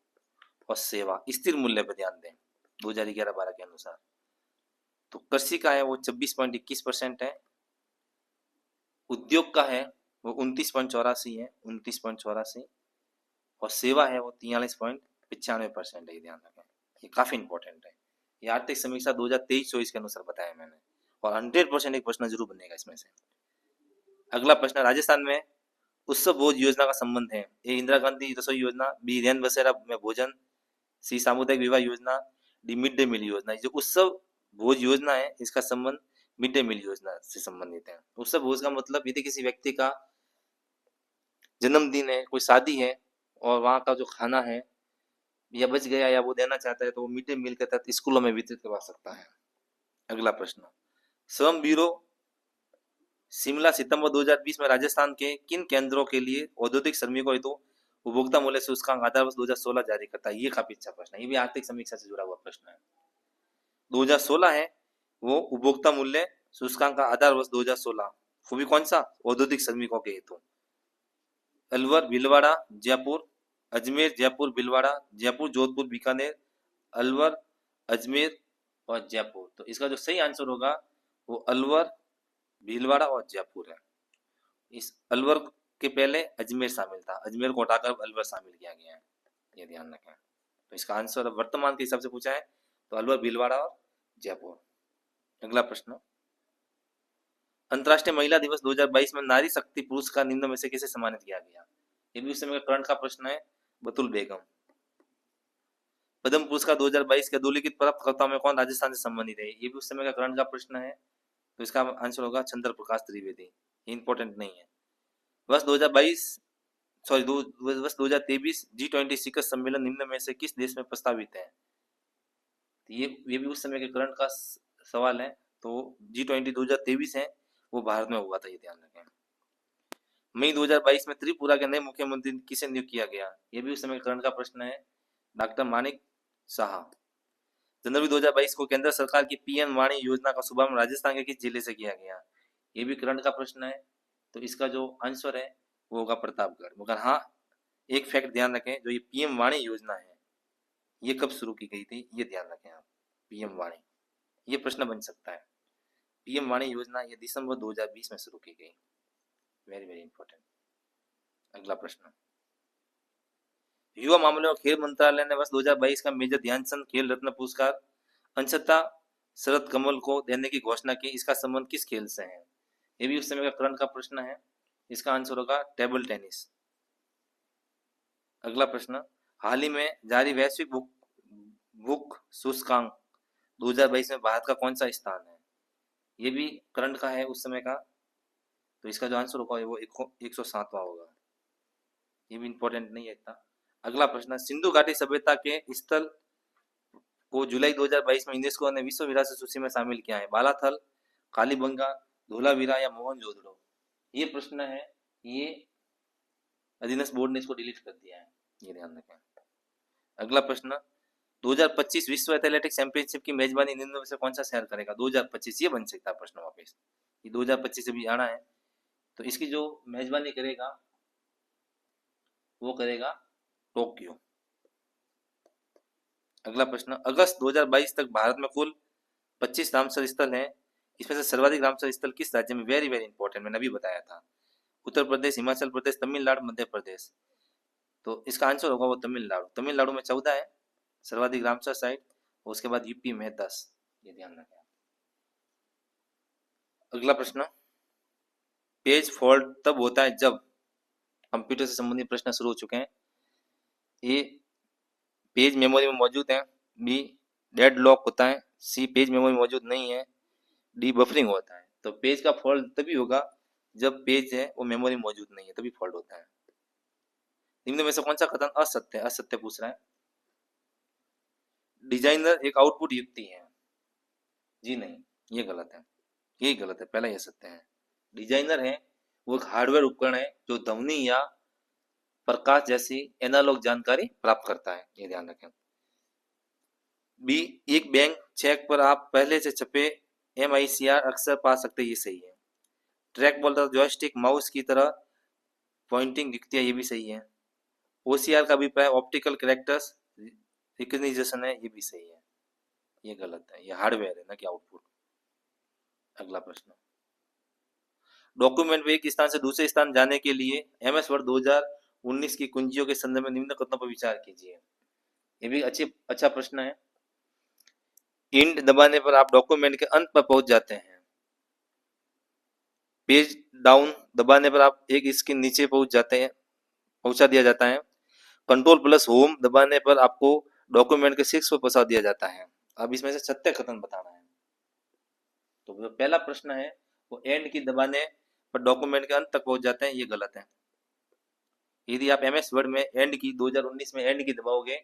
और सेवा, स्थिर मूल्य पे ध्यान दें 2011-12 के अनुसार। तो कृषि का है वो 26.21% है, उद्योग का है वो 29.84 है, 29.84, और सेवा है वो 43.95% है। ध्यान रखें, ये काफी इंपॉर्टेंट है। ये आर्थिक समीक्षा 2023-24 के अनुसार बताया मैंने, और 100% एक प्रश्न जरूर बनेगा इसमें से। अगला प्रश्न, राजस्थान में उत्सव भोज योजना का संबंध है? ए इंदिरा गांधी रसोई योजना, बी रैन बसेरा में भोजन, सी सामुदायिक विवाह योजना, डी मिड डे मील योजना। जो उत्सव भोज योजना है इसका संबंध मिड डे मील योजना से संबंधित है। उत्सव भोज का मतलब यदि किसी व्यक्ति का जन्मदिन है, कोई शादी है और वहाँ का जो खाना है या बच गया या वो देना चाहता है तो वो मिड डे मील के तहत स्कूलों में वितरित करवा सकता है। अगला प्रश्न, श्रम ब्यूरो शिमला सितंबर 2020 में राजस्थान के किन केंद्रों के लिए औद्योगिक श्रमिकों हेतु उपभोक्ता मूल्य सूचकांक आधार वर्ष 2016 जारी करता है? ये काफी अच्छा प्रश्न है, ये भी आर्थिक समीक्षा से जुड़ा हुआ प्रश्न है। 2016 है वो उपभोक्ता मूल्य सूचकांक का आधार वर्ष 2016, वो भी कौन सा? औद्योगिक श्रमिकों के हेतु। अलवर, भीलवाड़ा, जयपुर, अजमेर, जयपुर, भीलवाड़ा, जयपुर, जोधपुर, बीकानेर, अलवर, अजमेर और जयपुर। तो इसका जो सही आंसर होगा वो अलवर, भीलवाड़ा और जयपुर है। इस अलवर के पहले अजमेर शामिल था, अजमेर को हटाकर अलवर शामिल किया गया है, ये ध्यान रखें। तो इसका आंसर वर्तमान के हिसाब से पूछा है तो अलवर, भीलवाड़ा और जयपुर। अगला प्रश्न, अंतर्राष्ट्रीय महिला दिवस 2022 में नारी शक्ति पुरस्कार निम्न में से किसे सम्मानित किया गया? ये भी उस समय का करंट का प्रश्न है। बतुल बेगम। पद्म पुरस्कार 2022 के अधोलिखित प्राप्तकर्ताओं में कौन राजस्थान से संबंधित है? ये भी उस समय का करंट का प्रश्न है। तो इसका आंसर होगा चंद्र प्रकाश त्रिवेदी। इंपॉर्टेंट नहीं है। वर्ष 2022 सॉरी वर्ष 2023 G20 शिखर सम्मेलन निम्न में से किस देश में प्रस्तावित है? ये भी उस समय के करंट का सवाल है। तो G20 2023 है वो भारत में हुआ था, ये ध्यान रखें। मई 2022 में त्रिपुरा के नए मुख्यमंत्री किसे नियुक्त किया गया? ये भी उस समय करंट का प्रश्न है, डॉक्टर मानिक शाह। जनवरी 2022 को केंद्र सरकार की पीएम वाणी योजना का शुभारंभ राजस्थान के किस जिले से किया गया? ये भी करंट का प्रश्न है। तो इसका जो आंसर है वो होगा प्रतापगढ़। मगर हाँ, एक फैक्ट ध्यान रखें, जो ये पीएम वाणी योजना है ये कब शुरू की गई थी, ये ध्यान रखें आप। पीएम वाणी, ये प्रश्न बन सकता है। पीएम वाणी योजना ये दिसंबर 2020 में शुरू की गई। Very very important. अगला प्रश्न, युवा मामले और खेल मंत्रालय ने वर्ष 2022 का मेजर ध्यानचंद खेल रत्न पुरस्कार अंशता शरद कमल को देने की घोषणा की। इसका संबंध किस खेल से है? ये भी उस समय का करंट का प्रश्न है। इसका आंसर होगा टेबल टेनिस। अगला प्रश्न, हाल ही में जारी वैश्विक बुक सूचकांक 2022 में भारत का कौन सा स्थान है? ये भी करंट का है उस समय का। तो इसका जो आंसर होगा वो 107वां होगा। ये भी इंपॉर्टेंट नहीं है इतना। अगला प्रश्न, सिंधु घाटी सभ्यता के स्थल को जुलाई 2022 में यूनेस्को ने विश्व विरासत सूची में शामिल किया है। बालाथल, कालीबंगा, धोलावीरा या मोहनजोदड़ो? ये प्रश्न है, ये अधीनस्थ बोर्ड ने इसको डिलीट कर दिया है, ये ध्यान रखें। अगला प्रश्न, 2025 विश्व एथलेटिक्स चैंपियनशिप की मेजबानी निम्न में से कौन सा शहर करेगा? 2025 ये बन सकता है प्रश्न वापस, ये 2025 अभी आना है, तो इसकी जो मेजबानी करेगा वो करेगा टोक्यो। अगला प्रश्न, अगस्त 2022 तक भारत में कुल 25 रामसर स्थल हैं, इसमें से सर्वाधिक रामसर स्थल किस राज्य में? वेरी वेरी इंपॉर्टेंट, मैंने अभी बताया था। उत्तर प्रदेश, हिमाचल प्रदेश, तमिलनाडु, मध्य प्रदेश। तो इसका आंसर होगा वो तमिलनाडु। तमिलनाडु में 14 है सर्वाधिक रामसर साइट, और उसके बाद यूपी में 10, ये ध्यान रखें। अगला प्रश्न, पेज फॉल्ट तब होता है जब, कंप्यूटर से संबंधित प्रश्न शुरू हो चुके हैं। ए, पेज मेमोरी में मौजूद है, बी, डेड लॉक होता है, सी, पेज मेमोरी में मौजूद नहीं है, डी, बफरिंग होता है। तो पेज का फॉल्ट तभी होगा जब पेज है वो मेमोरी में मौजूद नहीं है, तभी फॉल्ट होता है। निम्न में से कौन सा कथन असत्य है? असत्य पूछ रहा है। डिजाइनर एक आउटपुट युक्ति है, जी नहीं, ये गलत है, ये गलत है, पहला ये सत्य है। डिजाइनर है वो एक हार्डवेयर उपकरण है जो ध्वनि या प्रकाश जैसी एनालॉग जानकारी प्राप्त करता है, ये ध्यान रखें। बी, एक बैंक चेक पर आप पहले से छपे MICR अक्षर पा सकते, ये सही है। ट्रैक बॉल तथा जॉयस्टिक माउस की तरह पॉइंटिंग युक्तियां, ये भी सही है। OCR का अभिप्राय ऑप्टिकल कैरेक्टर्स रिकग्निशन है, ये भी सही है, ये गलत है, ये हार्डवेयर है ना कि आउटपुट। अगला प्रश्न, डॉक्यूमेंट में एक स्थान से दूसरे स्थान जाने के लिए MS वर्ड 2019 की कुंजियों के संदर्भ में निम्न कथनों पर विचार कीजिए। ये भी अच्छा प्रश्न है। इंड दबाने पर आप डॉक्यूमेंट के अंत पर पहुंच जाते हैं। पेज डाउन दबाने पर आप एक स्क्रीन नीचे पहुंचा दिया जाता है। कंट्रोल प्लस होम दबाने पर आपको डॉक्यूमेंट के शीर्ष पर पहुंचा दिया जाता है। अब इसमें से सत्य कथन बताना है। तो जो पहला प्रश्न है वो एंड की दबाने पर डॉक्यूमेंट के अंत तक पहुंच जाते हैं, ये गलत है। यदि आप MS वर्ड में एंड की 2019 में एंड की दबाओगे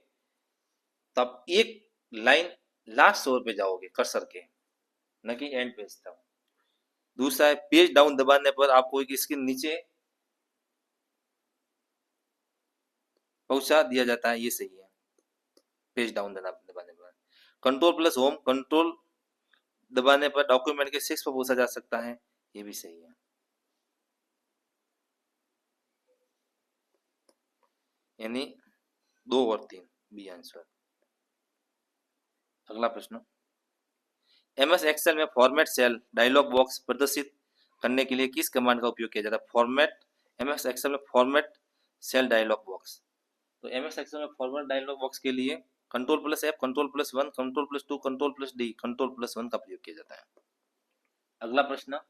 तब एक लाइन लास्ट ओर पे जाओगे कर्सर के, न कि एंड पेज तक। दूसरा है पेज डाउन दबाने पर आपको एक स्क्रीन नीचे पहुंचा दिया जाता है, ये सही है, पेज डाउन दबाने पर। कंट्रोल प्लस होम कंट्रोल दबाने पर डॉक्यूमेंट के शीर्ष पर पहुंचा जा सकता है, ये भी सही है। यानी 2 और 3 बी आंसर। अगला प्रश्न, MS एक्सेल में फॉर्मेट सेल डायलॉग बॉक्स प्रदर्शित करने के लिए किस कमांड का उपयोग किया जाता है? फॉर्मेट, MS एक्सेल में फॉर्मेट सेल डायलॉग बॉक्स। तो MS एक्सेल में फॉर्मेट डायलॉग बॉक्स के लिए Ctrl+F, Ctrl+1, Ctrl+2, Ctrl+D, Ctrl+1 का प्रयोग किया जाता है। अगला प्रश्न,